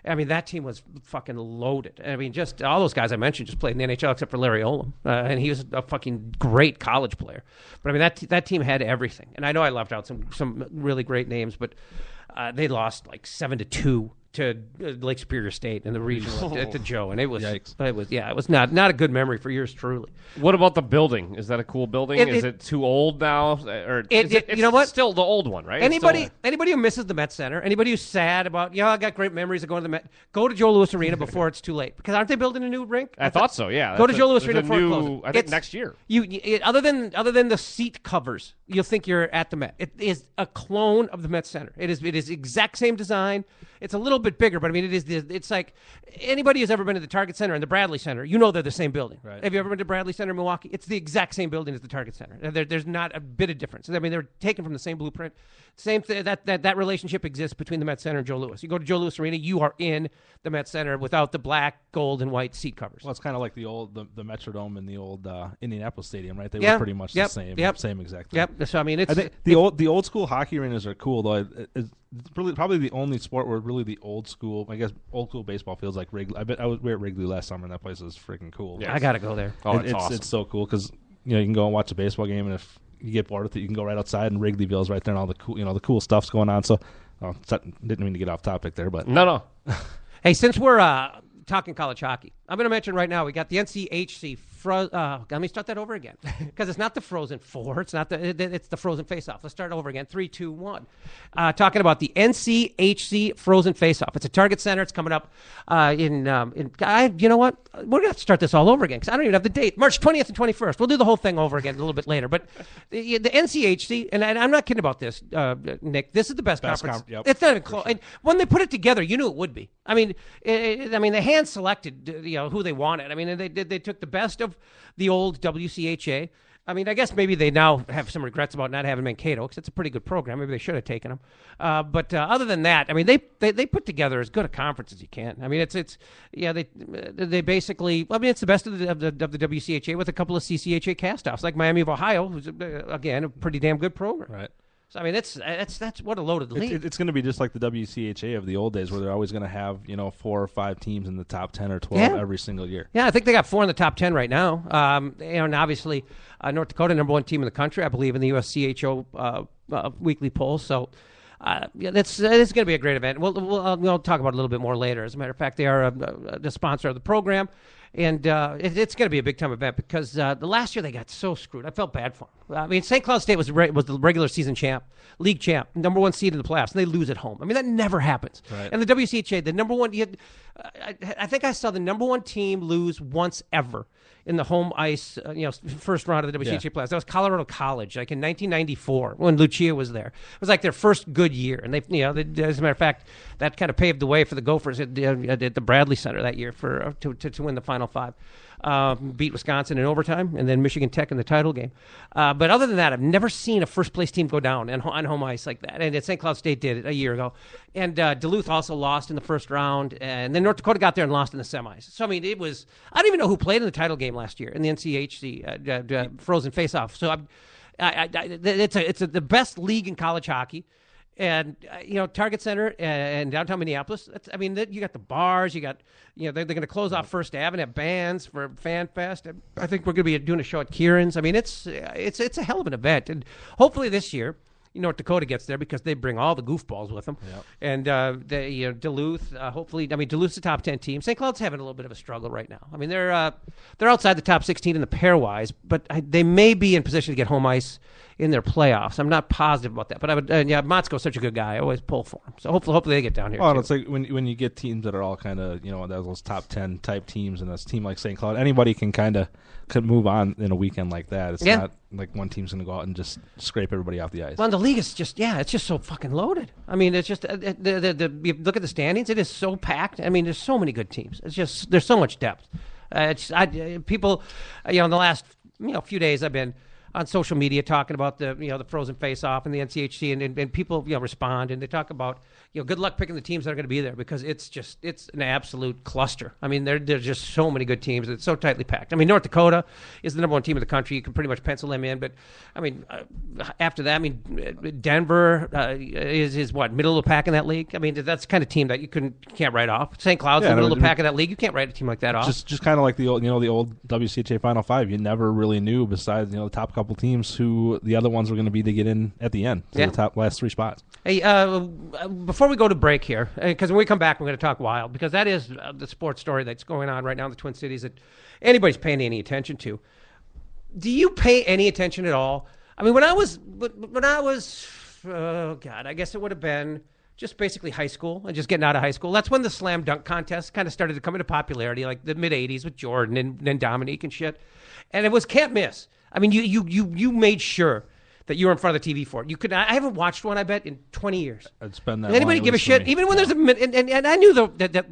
That team was fucking loaded. Just all those guys I mentioned just played in the NHL except for Larry Olam, and he was a fucking great college player. But that team had everything. And I know I left out some really great names, but they lost like 7-2 to Lake Superior State in the regional at the Joe, and it was not a good memory for yours truly. What about the building? Is that a cool building? Is it too old now, or it's you know what? Still the old one, right? Anybody who misses the Met Center, anybody who's sad about I got great memories of going to the Met, go to Joe Louis Arena before it's too late, because aren't they building a new rink? I thought so. Yeah, go to Joe Louis Arena before it closes. I think next year. Other than the seat covers, you'll think you're at the Met. It is a clone of the Met Center. It is exact same design. It's a little bit bigger, but it's like anybody who's ever been to the Target Center and the Bradley Center, they're the same building. Right. Have you ever been to Bradley Center in Milwaukee? It's the exact same building as the Target Center. There's not a bit of difference. They're taken from the same blueprint. Same thing. That relationship exists between the Met Center and Joe Louis. You go to Joe Louis Arena, you are in the Met Center without the black, gold, and white seat covers. Well, it's kind of like the Metrodome and the old Indianapolis Stadium, right? They were pretty much the same exact thing. Yep. So I think the old school hockey arenas are cool, though. It's probably the only sport where really the old school baseball feels like Wrigley. I was at Wrigley last summer, and that place is freaking cool. Yeah, I gotta go there. Oh, it's awesome. It's so cool because you can go and watch a baseball game, and if you get bored with it, you can go right outside, and Wrigleyville's right there, and all the cool the cool stuff's going on. So, didn't mean to get off topic there, but no. Hey, since we're talking college hockey, I'm going to mention right now we got the NCHC. Let me start that over again, because it's not the Frozen Four. It's not it's the Frozen Face-Off. Let's start over again. 3, 2, 1. Talking about the NCHC Frozen Face-Off. It's at Target Center. It's coming up you know what? We're going to have to start this all over again, because I don't even have the date. March 20th and 21st. We'll do the whole thing over again a little bit later. But the NCHC, and I'm not kidding about this, Nick. This is the best conference. Yep. It's not even close. And when they put it together, you knew it would be. They hand selected who they wanted. They took the best of the old WCHA. I guess maybe they now have some regrets about not having Mankato, because it's a pretty good program. Maybe they should have taken them. But other than that, they put together as good a conference as you can. They basically. It's the best of the WCHA with a couple of CCHA castoffs, like Miami of Ohio, who's again a pretty damn good program. Right. So that's what a loaded league. It's going to be just like the WCHA of the old days, where they're always going to have 4 or 5 teams in the top 10 or 12 every single year. Yeah, I think they got 4 in the top 10 right now. And obviously North Dakota, #1 team in the country, I believe, in the USCHO weekly poll. So it's going to be a great event. We'll talk about it a little bit more later. As a matter of fact, they are the sponsor of the program. And it's going to be a big time event because the last year they got so screwed. I felt bad for them. I mean, St. Cloud State was the regular season champ, league champ, number one seed in the playoffs, and they lose at home. I mean, that never happens. Right. And the WCHA, the number one, I think I saw the number one team lose once ever in the home ice, first round of the WCHA playoffs. That was Colorado College, like in 1994 when Lucia was there. It was like their first good year, and they as a matter of fact, that kind of paved the way for the Gophers at the Bradley Center that year to win the Final Five. Beat Wisconsin in overtime, and then Michigan Tech in the title game. But other than that, I've never seen a first-place team go down on home ice like that. And St. Cloud State did it a year ago. And Duluth also lost in the first round. And then North Dakota got there and lost in the semis. So, I mean, it was – I don't even know who played in the title game last year in the NCHC Frozen Face-Off. So, it's the best league in college hockey. And Target Center and downtown Minneapolis. You got the bars. You got they're going to close off First Ave and have bands for Fan Fest. I think we're going to be doing a show at Kieran's. I mean, it's a hell of an event, and hopefully this year North Dakota gets there because they bring all the goofballs with them. Yep. And Duluth, hopefully. I mean, Duluth's a top 10 team. St. Cloud's having a little bit of a struggle right now. I mean, they're outside the top 16 in the pairwise, but they may be in position to get home ice in their playoffs. I'm not positive about that, but I would. Motzko's such a good guy. I always pull for him. So hopefully they get down here. Oh, it's like when you get teams that are all kind of those top 10 type teams, and a team like St. Cloud, anybody can could move on in a weekend like that. It's not like one team's going to go out and just scrape everybody off the ice. Well, the league is it's just so fucking loaded. I mean, it's just you look at the standings, it is so packed. I mean, there's so many good teams. It's just there's so much depth. People, in the last few days, I've been on social media talking about the Frozen Face-Off and the NCHC, and people respond, and they talk about good luck picking the teams that are going to be there because it's an absolute cluster. I mean, there's just so many good teams. It's so tightly packed. I mean, North Dakota is the number one team in the country. You can pretty much pencil them in, but I mean, after that, I mean, Denver is what, middle of the pack in that league. I mean, that's the kind of team that you can't write off. St. Cloud's in the middle of the pack in that league. You can't write a team like that off. Just kind of like the old WCHA Final Five. You never really knew, besides the top couple teams, who the other ones were going to be to get in at the end to the top last three spots. Hey, before we go to break here, because when we come back, we're going to talk Wild, because that is the sports story that's going on right now in the Twin Cities that anybody's paying any attention to. Do you pay any attention at all? I mean, when I was, oh God, I guess it would have been just basically high school and just getting out of high school. That's when the slam dunk contest kind of started to come into popularity, like the mid '80s with Jordan and Dominique and shit. And it was can't miss. I mean, you made sure that you were in front of the TV for it. You could. I haven't watched one, I bet, in 20 years. It's been that. Does anybody give a shit? Even when there's and I knew that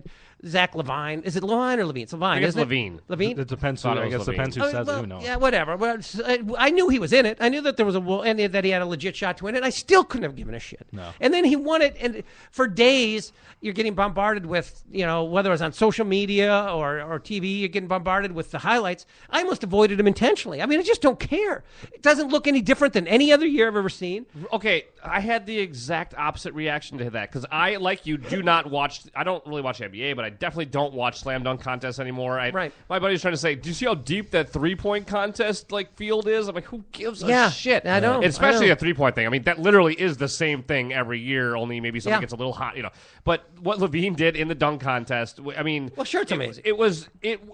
Zach Levine. Is it Levine or Levine? It's Levine, isn't it? Levine. Levine? It depends. I guess depends who says it. Who knows? Yeah, whatever. But I knew he was in it. I knew that there was and that he had a legit shot to win it. I still couldn't have given a shit. No. And then he won it, and for days you're getting bombarded with, whether it was on social media or TV, you're getting bombarded with the highlights. I almost avoided him intentionally. I mean, I just don't care. It doesn't look any different than any other year I've ever seen. Okay, I had the exact opposite reaction to that because I, like you, do not watch. I don't really watch NBA, but I definitely don't watch slam dunk contests anymore. Right. My buddy was trying to say, "Do you see how deep that 3-point contest field is?" I'm like, "Who gives a shit?" I don't. Especially a 3-point thing. I mean, that literally is the same thing every year. Only maybe something gets a little hot, But what Levine did in the dunk contest, I mean, well, sure, it's amazing.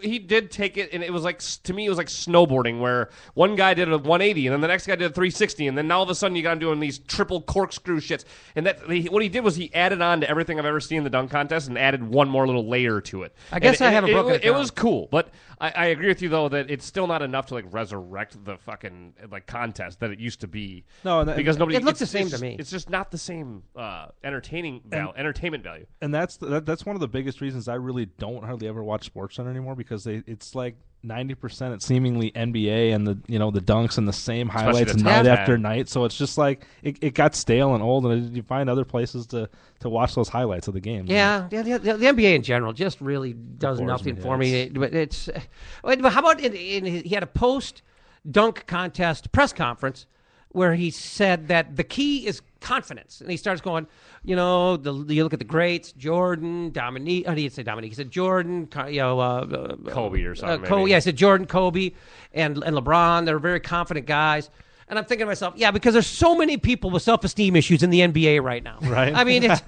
He did take it, and it was to me, it was like snowboarding, where one guy did a 180, and then the next guy did a 360, and then now all of a sudden you got him doing these triple corkscrew shits. And what he did was he added on to everything I've ever seen in the dunk contest and added one more little layer to it. I guess I haven't broken it down. It was cool, but I agree with you though that it's still not enough to resurrect the fucking contest that it used to be. No, because nobody. It looks the same to me. It's just not the same entertainment value. And that's one of the biggest reasons I really don't hardly ever watch SportsCenter anymore, because it's like 90% it's seemingly NBA and the dunks and the same highlights night after night. So it's just like it got stale and old, and you find other places to watch those highlights of the game. Yeah, the NBA in general just really does nothing for me. But it's how about he had a post dunk contest press conference where he said that the key is confidence, and he starts going, you look at the greats, Jordan, Dominique. Oh, he didn't say Dominique. He said Jordan, Kobe or something. He said Jordan, Kobe, and LeBron. They're very confident guys. And I'm thinking to myself, yeah, because there's so many people with self-esteem issues in the NBA right now. Right. I mean, that's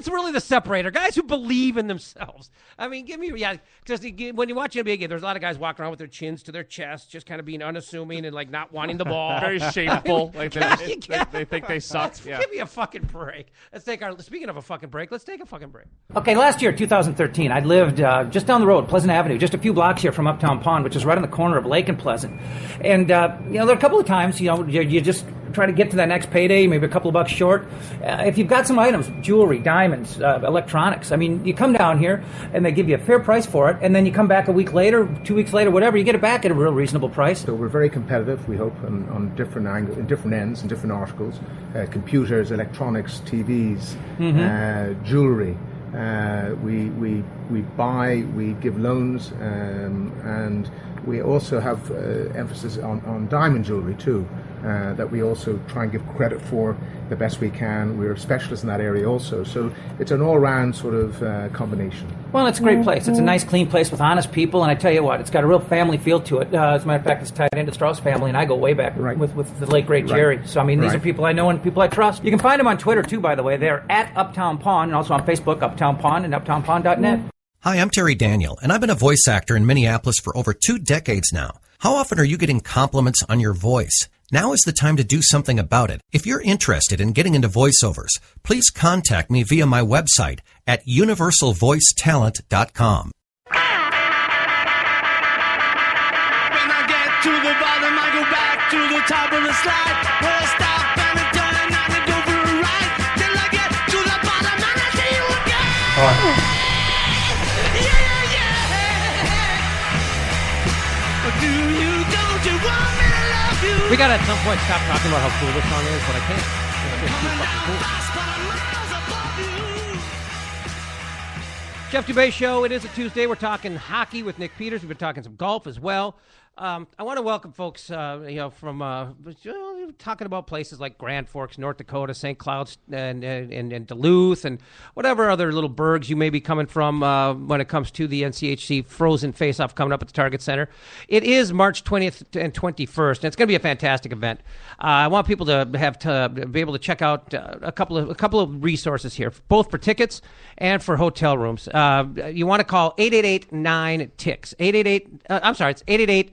really the separator. Guys who believe in themselves. I mean, because when you watch NBA game, there's a lot of guys walking around with their chins to their chest, just kind of being unassuming and like not wanting the ball. Very shameful. Like they think they suck. Yeah. Give me a fucking break. Speaking of a fucking break, let's take a fucking break. Okay, last year, 2013, I lived just down the road, Pleasant Avenue, just a few blocks here from Uptown Pond, which is right on the corner of Lake and Pleasant. And, there are a couple of times, you just try to get to that next payday, maybe a couple of bucks short. If you've got some items, jewelry, diamonds, electronics, I mean, you come down here and they give you a fair price for it, and then you come back a week later, 2 weeks later, whatever, you get it back at a real reasonable price. So we're very competitive, we hope, on different angles, in different ends and different articles. Computers, electronics, TVs, jewelry. We buy, we give loans, and we also have emphasis on diamond jewelry too, that we also try and give credit for the best we can. We're specialists in that area also, so it's an all-round sort of combination. Well, it's a great place. It's a nice, clean place with honest people, and I tell you what, it's got a real family feel to it. As a matter of fact, it's tied into Strauss family, and I go way back with the late, great Jerry. So, I mean, these are people I know and people I trust. You can find them on Twitter, too, by the way. They're at Uptown Pond, and also on Facebook, Uptown Pond, and uptownpond.net. Hi, I'm Terry Daniel, and I've been a voice actor in Minneapolis for over 2 decades now. How often are you getting compliments on your voice? Now is the time to do something about it. If you're interested in getting into voiceovers, please contact me via my website at universalvoicetalent.com. When I get to the bottom, I go back to the top of the slide. Where I stop and I turn and I go for a ride. Till I get to the bottom and I see you again. Don't you want me to love you? We got to at some point stop talking about how cool this song is, but I can't. It's too fucking cool. Jeff Dubay Show. It is a Tuesday. We're talking hockey with Nick Peters. We've been talking some golf as well. I want to welcome folks, from talking about places like Grand Forks, North Dakota, St. Cloud, and Duluth, and whatever other little burgs you may be coming from when it comes to the NCHC Frozen Face-Off coming up at the Target Center. It is March 20th and 21st, and it's going to be a fantastic event. I want people to be able to check out a couple of resources here, both for tickets and for hotel rooms. You want to call 888-9-TICKS. 888.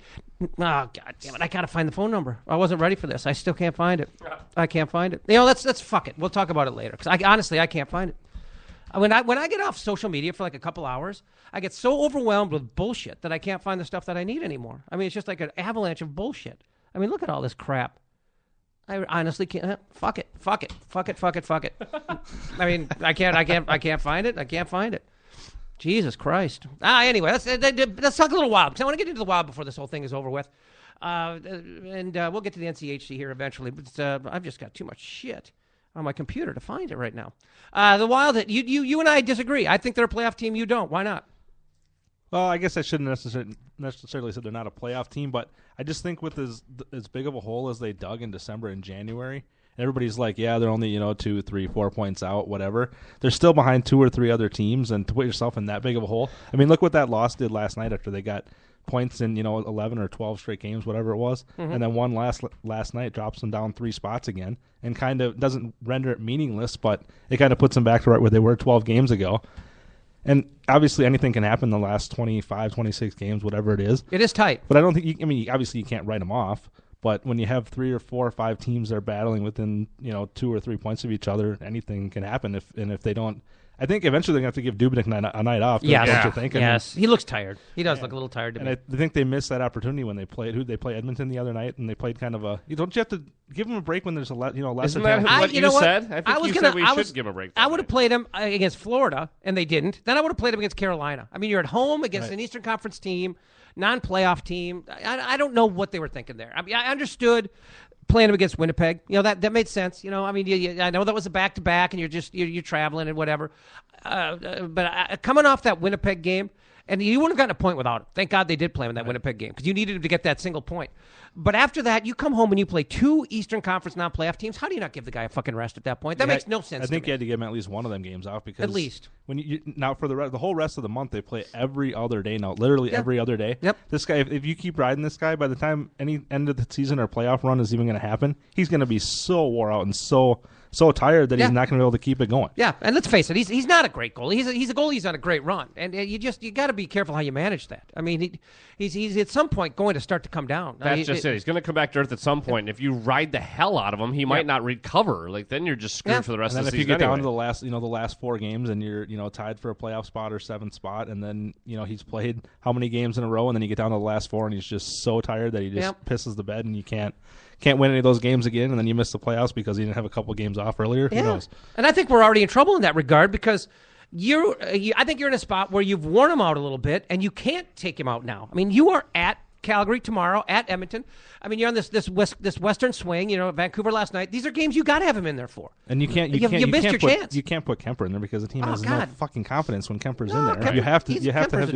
Oh, God damn it. I got to find the phone number. I wasn't ready for this. I still can't find it. I can't find it. Let's fuck it. We'll talk about it later. Because honestly, I can't find it. When I get off social media for like a couple hours, I get so overwhelmed with bullshit that I can't find the stuff that I need anymore. I mean, it's just like an avalanche of bullshit. I mean, look at all this crap. I honestly can't. Fuck it. I mean, I can't find it. I can't find it. Jesus Christ. Anyway, let's talk a little wild, because I want to get into the wild before this whole thing is over with. And we'll get to the NCHC here eventually, but I've just got too much shit on my computer to find it right now. The Wild, you and I disagree. I think they're a playoff team. You don't. Why not? Well, I guess I shouldn't necessarily say they're not a playoff team, but I just think with as big of a hole as they dug in December and January, everybody's like, yeah, they're only 2, 3, 4 points out, whatever. They're still behind 2 or 3 other teams, and to put yourself in that big of a hole. I mean, look what that loss did last night after they got points in 11 or 12 straight games, whatever it was, and then one last night drops them down 3 spots again, and kind of doesn't render it meaningless, but it kind of puts them back to right where they were 12 games ago. And obviously anything can happen in the last 25, 26 games, whatever it is. It is tight. But I don't think obviously you can't write them off. But when you have 3 or 4 or 5 teams that are battling within 2 or 3 points of each other, anything can happen. If they don't, I think eventually they're going to have to give Dubnik a night off. Yeah, don't you think? Yes, he looks tired. He does look a little tired to me. And I think they missed that opportunity when they played. Who they play Edmonton the other night, and they played kind of a. Don't you have to give them a break when there's less? Isn't that what you said? I think you said we should give them a break. I would have played them against Florida, and they didn't. Then I would have played them against Carolina. I mean, you're at home against an Eastern Conference team, non-playoff team. I don't know what they were thinking there. I mean, I understood playing them against Winnipeg. That made sense. I mean, I know that was a back-to-back, and you're traveling and whatever. But coming off that Winnipeg game, And you wouldn't have gotten a point without him. Thank God they did play him in that Winnipeg game because you needed him to get that single point. But after that, you come home and you play 2 Eastern Conference non-playoff teams. How do you not give the guy a fucking rest at that point? That makes no sense. I think to me. you had to give him at least one of them games off because at least when you now for the whole rest of the month they play every other day now, literally every other day. Yep. This guy, if you keep riding this guy, by the time any end of the season or playoff run is even going to happen, he's going to be so wore out and so tired that he's not going to be able to keep it going. Yeah, and let's face it, he's not a great goalie. He's a goalie. He's on a great run, and you got to be careful how you manage that. I mean, he's at some point going to start to come down. That's just it. He's going to come back to earth at some point. And if you ride the hell out of him, he might not recover. Like then you're just screwed for the rest of the season. If you get anyway. down to the last 4 games and you're tied for a playoff spot or 7th spot, and then he's played how many games in a row, and then you get down to the last 4 and he's just so tired that he just pisses the bed and you can't win any of those games again, and then you miss the playoffs because you didn't have a couple games off earlier. Yeah. Who knows? And I think we're already in trouble in that regard because I think you're in a spot where you've worn him out a little bit, and you can't take him out now. I mean, you are at Calgary tomorrow, at Edmonton. I mean, you're on this Western swing. Vancouver last night. These are games you got to have him in there for. And you missed your chance. You can't put Kemper in there because the team has no fucking confidence when Kemper's in there. Kemper, you have to have.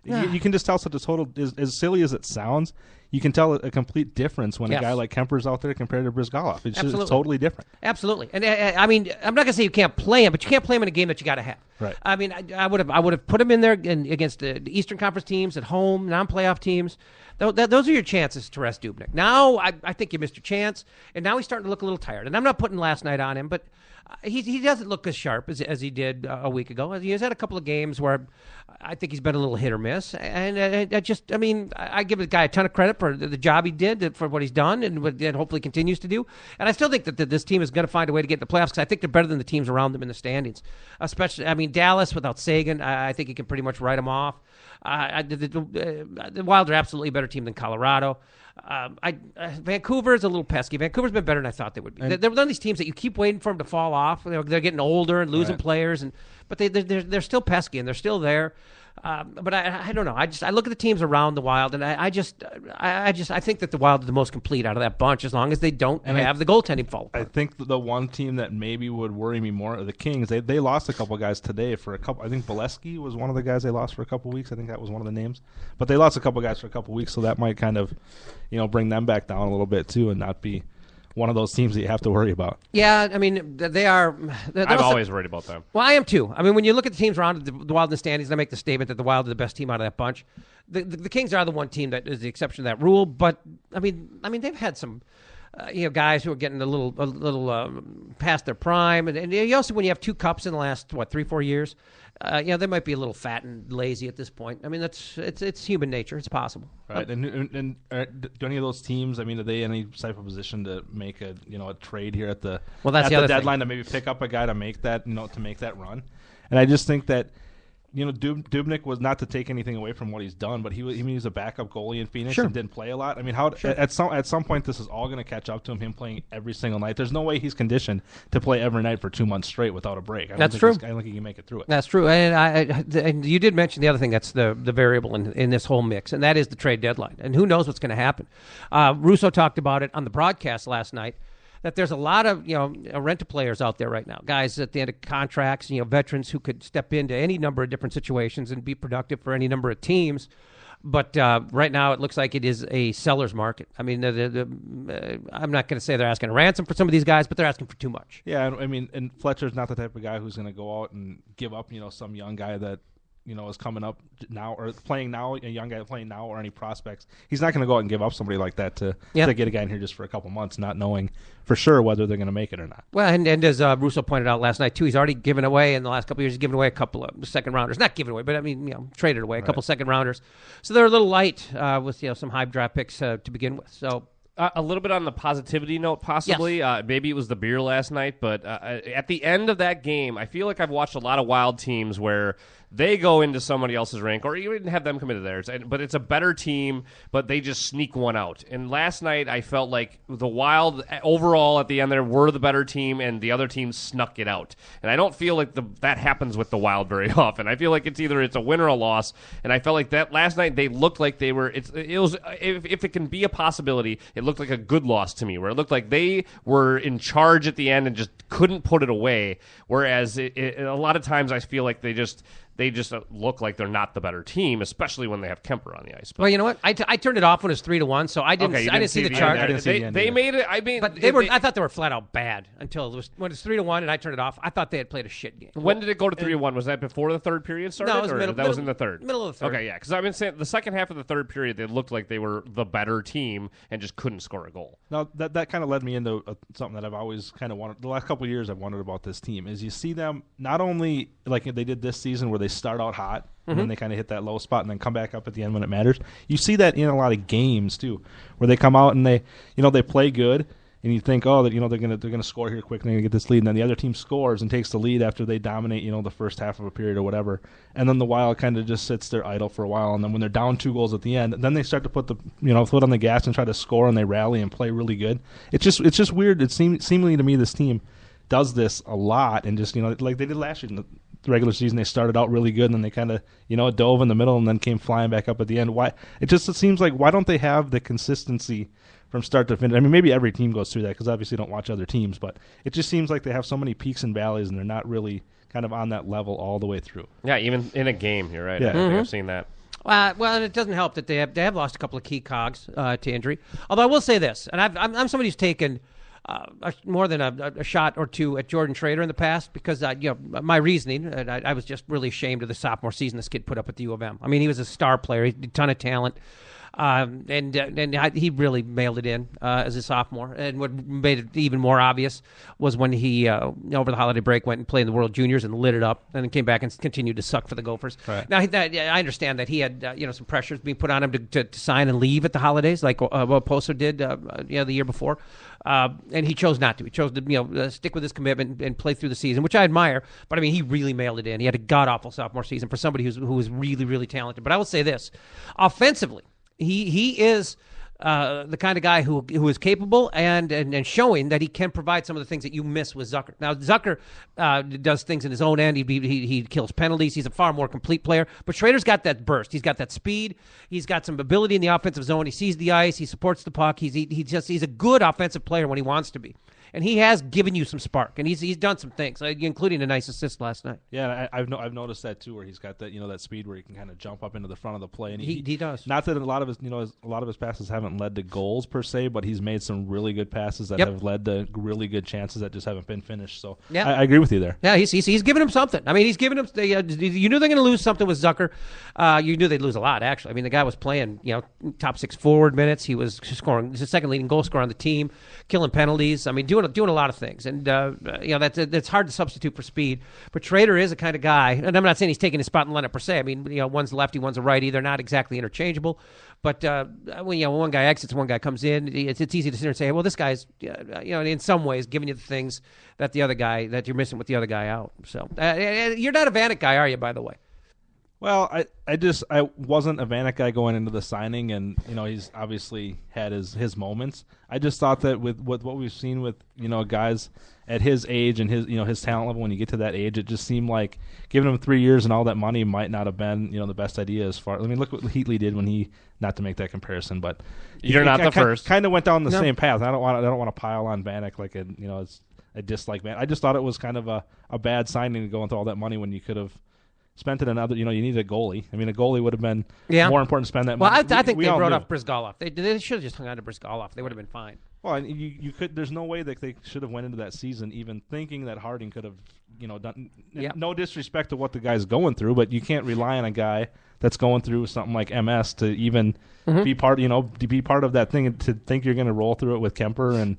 You can just tell such a total, as silly as it sounds, you can tell a complete difference when a guy like Kemper's out there compared to Brizgalov. It's just totally different. Absolutely. And I mean, I'm not going to say you can't play him, but you can't play him in a game that you got to have. Right. I mean, I would have put him in there against the Eastern Conference teams at home, non-playoff teams. Those are your chances to rest Dubnyk. Now, I think you missed your chance, and now he's starting to look a little tired. And I'm not putting last night on him, but he doesn't look as sharp as he did a week ago. He's had a couple of games where I think he's been a little hit or miss. And I give the guy a ton of credit for the job he did, for what he's done, and what hopefully continues to do. And I still think that this team is going to find a way to get in the playoffs because I think they're better than the teams around them in the standings. Especially, I mean, Dallas without Sagan, I think you can pretty much write them off. The Wild are absolutely a better team than Colorado. Vancouver is a little pesky. Vancouver's been better than I thought they would be. They're one of these teams that you keep waiting for them to fall off. They're getting older and losing players, but they're still pesky and they're still there. But I don't know. I look at the teams around the Wild, and I think that the Wild are the most complete out of that bunch, as long as they don't have the goaltending fall apart. I think the one team that maybe would worry me more are the Kings. They lost a couple guys today for a couple. I think Bolesky was one of the guys they lost for a couple weeks. I think that was one of the names. But they lost a couple guys for a couple weeks, so that might kind of, bring them back down a little bit too, and not be one of those teams that you have to worry about. Yeah, I mean, they are. I'm always worried about them. Well, I am too. I mean, when you look at the teams around the Wild in the standings, I make the statement that the Wild are the best team out of that bunch. The Kings are the one team that is the exception to that rule. But I mean, they've had some, guys who are getting a little past their prime, and you also, when you have 2 cups in the last 3-4 years, they might be a little fat and lazy at this point. I mean, it's human nature. It's possible. Right. And do any of those teams? I mean, are they in any type of position to make a trade here at the deadline to maybe pick up a guy to make that to make that run? And I just think that Dubnyk was, not to take anything away from what he's done, but he was a backup goalie in Phoenix and didn't play a lot. I mean, at some point this is all going to catch up to him playing every single night. There's no way he's conditioned to play every night for 2 months straight without a break. That's true. I don't think he can make it through it. That's true. And you did mention the other thing that's the variable in this whole mix, and that is the trade deadline. And who knows what's going to happen. Russo talked about it on the broadcast last night, that there's a lot of rental players out there right now, guys at the end of contracts, veterans who could step into any number of different situations and be productive for any number of teams. But right now it looks like it is a seller's market. I mean, I'm not going to say they're asking a ransom for some of these guys, but they're asking for too much. Yeah, I mean, and Fletcher's not the type of guy who's going to go out and give up, some young guy that is coming up now or playing now, a young guy playing now, or any prospects. He's not going to go out and give up somebody like that to get a guy in here just for a couple months, not knowing for sure whether they're going to make it or not. Well, and as Russo pointed out last night too, he's already given away in the last couple of years. He's given away a couple of second rounders, not given away, but I mean, traded away a couple second rounders. So they're a little light with some high draft picks to begin with. So. A little bit on the positivity note, possibly. Yes. Maybe it was the beer last night, but at the end of that game, I feel like I've watched a lot of Wild teams where they go into somebody else's rink, or even have them come into theirs, but it's a better team, but they just sneak one out. And last night, I felt like the Wild, overall, at the end there, were the better team, and the other team snuck it out. And I don't feel like that happens with the Wild very often. I feel like it's a win or a loss, and I felt like that last night, they looked like they were, if it can be a possibility, it looked like a good loss to me, where it looked like they were in charge at the end and just couldn't put it away, whereas a lot of times I feel like they just look like they're not the better team, especially when they have Kemper on the ice. Well, you know what? I turned it off when it was 3-1, so I didn't. Okay, you I didn't see the chart. They made it. I mean, but I thought they were flat out bad until it was when it's 3-1, and I turned it off. I thought they had played a shit game. When did it go to 3-1? Was that before the third period started? No, it was that was in the third. Middle of the third. Okay, yeah, because I've been saying the second half of the third period, they looked like they were the better team and just couldn't score a goal. Now that kind of led me into something that I've always kind of wanted. The last couple of years, I've wondered about this team is you see them not only like they did this season where they start out hot. And then they kind of hit that low spot and then come back up at the end when it matters. You see that in a lot of games too, where they come out and they play good, and you think, oh, that they're gonna score here quick and they're gonna get this lead, and then the other team scores and takes the lead after they dominate the first half of a period or whatever, and then the Wild kind of just sits there idle for a while, and then when they're down 2 goals at the end, then they start to put the foot on the gas and try to score, and they rally and play really good. It's just weird. It seemingly to me this team does this a lot, and just like they did last year in the regular season, they started out really good and then they kind of dove in the middle and then came flying back up at the end. Why it seems like why don't they have the consistency from start to finish? I mean, maybe every team goes through that because obviously you don't watch other teams, but it just seems like they have so many peaks and valleys and they're not really kind of on that level all the way through. Yeah, even in a game, you're right. Yeah. I think I've seen that. Well, and it doesn't help that they have lost a couple of key cogs to injury. Although I will say this, and I'm somebody who's taken more than a shot or two at Jordan Schrader in the past because my reasoning, and I was just really ashamed of the sophomore season this kid put up at the U of M. I mean, he was a star player, he had a ton of talent, and he really mailed it in as a sophomore. And what made it even more obvious was when he over the holiday break went and played in the World Juniors and lit it up, and then came back and continued to suck for the Gophers. Right. Now I understand that he had some pressures being put on him to sign and leave at the holidays, like what Poso did the year before. And he chose not to. He chose to stick with his commitment and play through the season, which I admire. But I mean, he really mailed it in. He had a god awful sophomore season for somebody who was really, really talented. But I will say this: offensively, he is the kind of guy who is capable and showing that he can provide some of the things that you miss with Zucker. Now, Zucker does things in his own end. He kills penalties. He's a far more complete player. But Schrader's got that burst. He's got that speed. He's got some ability in the offensive zone. He sees the ice. He supports the puck. He's a good offensive player when he wants to be. And he has given you some spark, and he's done some things, including a nice assist last night. Yeah, I've noticed that too, where he's got that that speed where he can kind of jump up into the front of the play, and he does. Not that a lot of his passes haven't led to goals per se, but he's made some really good passes that have led to really good chances that just haven't been finished. So yeah. I agree with you there. Yeah, he's given him something. I mean, he's given him. You knew they're going to lose something with Zucker. You knew they'd lose a lot, actually. I mean, the guy was playing top 6 forward minutes. He was scoring. He's the second leading goal scorer on the team, killing penalties. I mean, doing a lot of things. And that's hard to substitute for speed. But Schrader is a kind of guy, and I'm not saying he's taking his spot in the lineup per se. I mean, one's a lefty, one's a righty. They're not exactly interchangeable. But when one guy exits, one guy comes in, it's easy to sit there and say, well, this guy's in some ways giving you the things that the other guy that you're missing with the other guy out. So you're not a Vanek guy, are you? By the way. Well, I wasn't a Vanek guy going into the signing, and he's obviously had his moments. I just thought that with what we've seen with guys at his age and his talent level, when you get to that age, it just seemed like giving him 3 years and all that money might not have been the best idea as far. I mean, look what Heatley did when he, not to make that comparison, but you're not the first. Kind of went down the same path. I don't want to pile on Vanek like it's a dislike Vanek. I just thought it was kind of a bad signing to go into all that money when you could have spent it on other, you needed a goalie. I mean, a goalie would have been more important to spend that money. Well, I think they wrote off Brizgalov. They should have just hung on to Brizgalov. They would have been fine. Well, and you could. There's no way that they should have went into that season even thinking that Harding could have, done. Yeah. No disrespect to what the guy's going through, but you can't rely on a guy that's going through something like MS to even be part. To be part of that thing and to think you're going to roll through it with Kemper and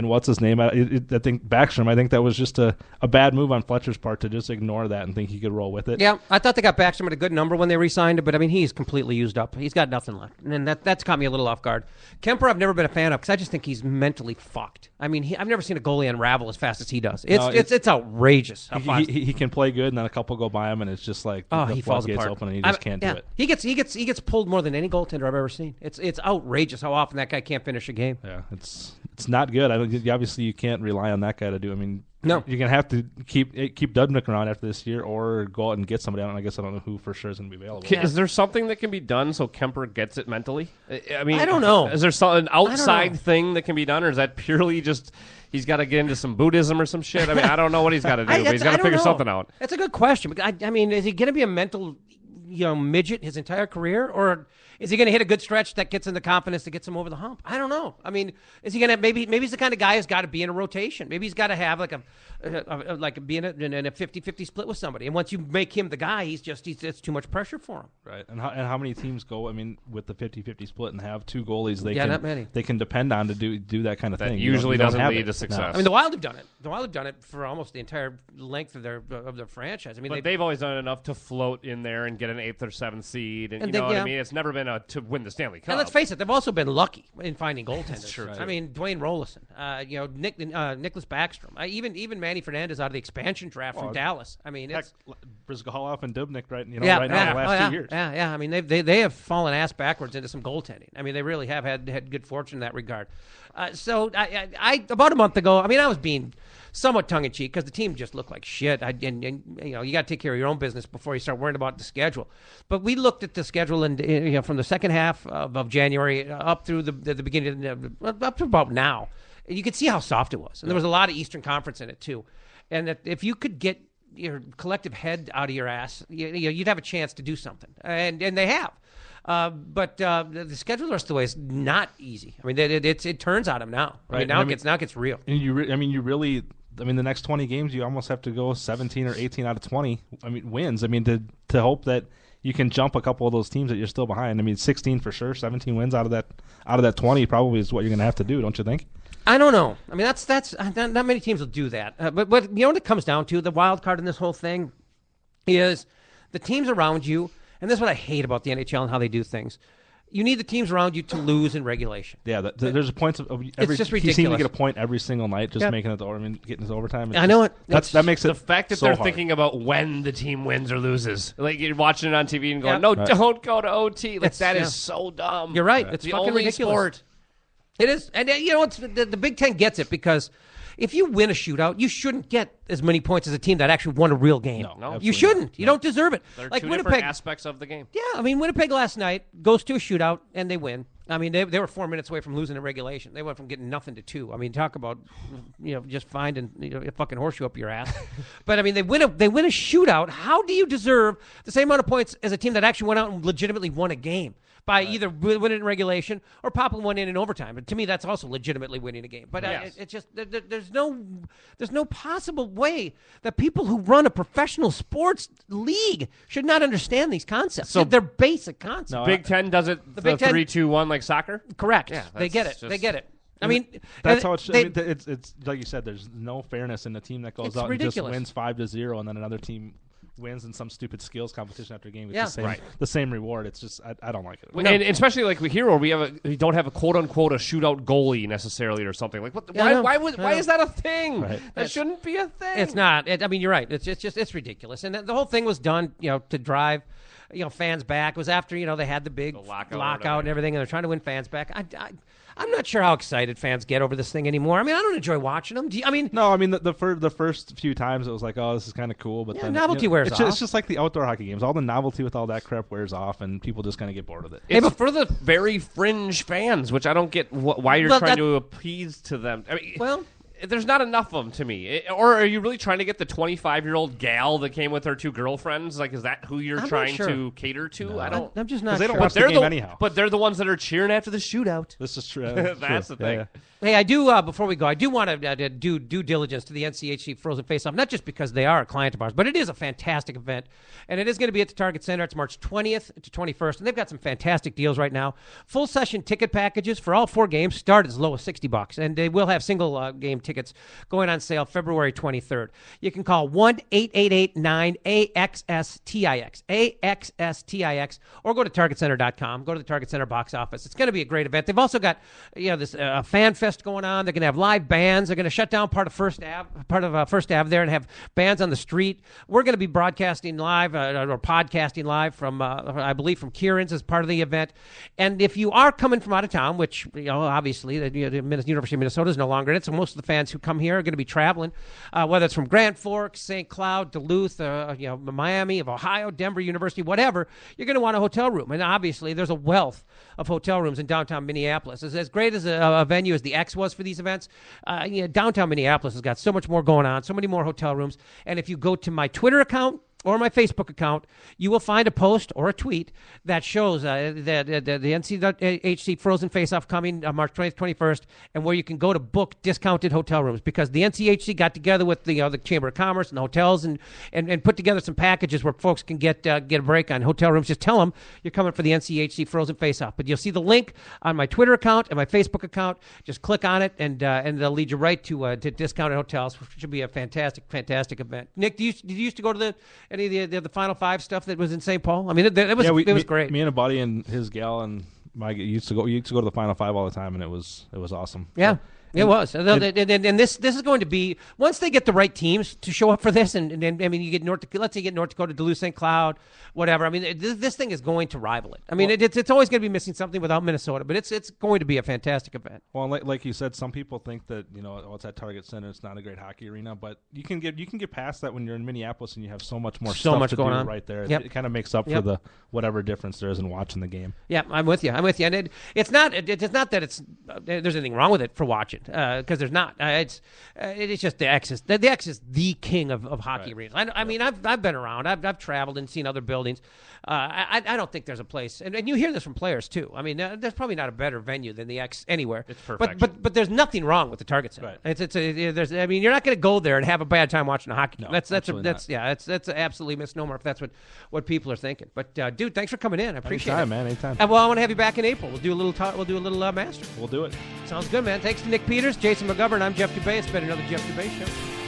what's his name? I think Backstrom. I think that was just a bad move on Fletcher's part to just ignore that and think he could roll with it. Yeah, I thought they got Backstrom at a good number when they re-signed him, but I mean, he's completely used up. He's got nothing left, and that's caught me a little off guard. Kemper, I've never been a fan of because I just think he's mentally fucked. I mean, I've never seen a goalie unravel as fast as he does. It's outrageous. He can play good, and then a couple go by him, and it's just like he falls apart. Open, and he just can't do it. He gets pulled more than any goaltender I've ever seen. It's outrageous how often that guy can't finish a game. Yeah, it's not good. Obviously, you can't rely on that guy to do. I mean, No. You're gonna have to keep Dubnyk around after this year, or go out and get somebody. I guess I don't know who for sure is gonna be available. Is there something that can be done so Kemper gets it mentally? I mean, I don't know. Is there an outside thing that can be done, or is that purely just he's got to get into some Buddhism or some shit? I mean, I don't know what he's got to do, but he's got to figure something out. That's a good question. I mean, is he going to be a mental, midget his entire career, or is he going to hit a good stretch that gets him the confidence that gets him over the hump? I don't know. I mean, is he going to maybe he's the kind of guy who's got to be in a rotation. Maybe he's got to have be in a 50-50 split with somebody. And once you make him the guy, it's too much pressure for him. Right. And how many teams go? I mean, with the 50-50 split and have two goalies, not many. They can depend on to do that kind of thing. Usually doesn't lead to success. No. I mean, the Wild have done it. The Wild have done it for almost the entire length of their franchise. I mean, but they've always done enough to float in there and get an 8th or 7th seed. And you know what I mean? It's never been to win the Stanley Cup. And let's face it, they've also been lucky in finding goaltenders. That's true. I mean, Dwayne Rolison, Nicholas Backstrom, even Manny Fernandez out of the expansion draft from Dallas. I mean, it's Brizgalov and Dubnyk, right? Right the now, the last 2 years. Yeah. I mean, they have fallen ass backwards into some goaltending. I mean, they really have had good fortune in that regard. So I about a month ago, I mean, I was being somewhat tongue in cheek because the team just looked like shit. And you got to take care of your own business before you start worrying about the schedule. But we looked at the schedule and from the second half of January up through the beginning up to about now. You could see how soft it was, and there was a lot of Eastern Conference in it too. And that if you could get your collective head out of your ass, you'd have a chance to do something, and they have. But the schedule the rest of the way is not easy. I mean, it turns on them now. Right. I mean, now it gets real. And the next 20 games, you almost have to go 17 or 18 out of 20. I mean, wins. I mean, to hope that you can jump a couple of those teams that you're still behind. I mean, 16 for sure, 17 wins out of that 20 probably is what you're going to have to do, don't you think? I don't know. I mean, that's not many teams will do that. But what it comes down to, the wild card in this whole thing is the teams around you, and this is what I hate about the NHL and how they do things. You need the teams around you to lose in regulation. Yeah, there's a point of every. It's just ridiculous. You seem to get a point every single night, just making it. Getting his overtime. I know it. That makes it the fact that so they're hard. thinking about when the team wins or loses. Like you're watching it on TV and going, don't go to OT. Like that is so dumb. You're right. It's It's the fucking only ridiculous. sport. It is, and it's the Big Ten gets it because if you win a shootout, you shouldn't get as many points as a team that actually won a real game. No, you shouldn't. You don't deserve it. They're like two Winnipeg, different aspects of the game. Yeah, I mean, Winnipeg last night goes to a shootout and they win. I mean, they were 4 minutes away from losing in regulation. They went from getting nothing to 2. I mean, talk about just finding a fucking horseshoe up your ass. But I mean, they win a shootout. How do you deserve the same amount of points as a team that actually went out and legitimately won a game? By either winning in regulation or popping one in overtime. But to me, that's also legitimately winning a game. But it's just there's no possible way that people who run a professional sports league should not understand these concepts. So they're basic concepts. No, Big Ten does it the 3-2-1 like soccer? Correct. Yeah, they get it. They get it. I mean, that's how it's like you said. There's no fairness in a team that goes out ridiculous. and just wins 5-0, and then another team wins in some stupid skills competition after a game. It's the same reward. It's just I don't like it. And especially like here where we don't have a quote unquote a shootout goalie necessarily or something. Like why is that a thing? Right. That shouldn't be a thing. It's not. I mean, you're right. It's ridiculous. And the whole thing was done, to drive, fans back. It was after they had the big lockout and everything, and they're trying to win fans back. I'm not sure how excited fans get over this thing anymore. I mean, I don't enjoy watching them. No, I mean the first few times it was like, oh, this is kind of cool, but then novelty wears off. It's just like the outdoor hockey games. All the novelty with all that crap wears off, and people just kind of get bored with it. It's for the very fringe fans, which I don't get why you're trying to appease to them. I mean, there's not enough of them to me. Or are you really trying to get the 25-year-old gal that came with her 2 girlfriends? Like, is that who you're trying to cater to? No. I'm just not sure. They don't sure. watch the game anyhow. But they're the ones that are cheering after the shootout. This is true. That's the thing. Yeah. Hey, I do, before we go, I do want to do due diligence to the NCHC Frozen Face-Off, not just because they are a client of ours, but it is a fantastic event, and it is going to be at the Target Center. It's March 20th to 21st, and they've got some fantastic deals right now. Full session ticket packages for all 4 games start as low as $60, and they will have single game tickets going on sale February 23rd. You can call 1-888-9-AXS-TIX, AXS-TIX, or go to TargetCenter.com. Go to the Target Center box office. It's going to be a great event. They've also got this fan fest going on. They're going to have live bands. They're going to shut down part of First Ave there and have bands on the street. We're going to be broadcasting live or podcasting live from I believe from Kieran's as part of the event. And if you are coming from out of town, which obviously the University of Minnesota is no longer in it, so most of the fans who come here are going to be traveling, whether it's from Grand Forks, St. Cloud, Duluth, Miami, of Ohio, Denver University, whatever. You're going to want a hotel room, and obviously there's a wealth of hotel rooms in downtown Minneapolis. As great as a venue as the X was for these events, downtown Minneapolis has got so much more going on, so many more hotel rooms. And if you go to my Twitter account or my Facebook account, you will find a post or a tweet that shows the NCHC Frozen Face-Off coming March 20th, 21st, and where you can go to book discounted hotel rooms, because the NCHC got together with the Chamber of Commerce and the hotels and put together some packages where folks can get a break on hotel rooms. Just tell them you're coming for the NCHC Frozen Face-Off. But you'll see the link on my Twitter account and my Facebook account. Just click on it, and they'll lead you right to discounted hotels, which should be a fantastic event. Nick, did you used to go to any of the Final Five stuff that was in St. Paul? I mean, it was great. Me and a buddy and his gal and Mike used to go to the Final Five all the time, and it was awesome. Yeah. It was, and this is going to be, once they get the right teams to show up for this, and I mean, you get let's say you get North Dakota, Duluth, St. Cloud, whatever. I mean, this thing is going to rival it. I mean, it's always going to be missing something without Minnesota, but it's going to be a fantastic event. Well, like you said, some people think that it's at Target Center, it's not a great hockey arena, but you can get past that when you're in Minneapolis and you have so much more stuff to going do on right there. Yep. It kind of makes up for the whatever difference there is in watching the game. Yeah, I'm with you, and it's not that there's anything wrong with it for watching, because there's not. It's just the X is the king of hockey arenas. I mean, I've been around. I've traveled and seen other buildings. I don't think there's a place, and you hear this from players too. I mean, there's probably not a better venue than the X anywhere. It's perfect. But there's nothing wrong with the Target Center. Right. I mean, you're not going to go there and have a bad time watching a hockey game. No, That's absolutely a misnomer if that's what people are thinking. But dude, thanks for coming in. I appreciate it. Anytime. Well, I want to have you back in April. We'll do a little Masters. We'll do it. Sounds good, man. Thanks to Nick Peters, Jason McGovern. I'm Jeff Dubay. It's been another Jeff Dubay Show.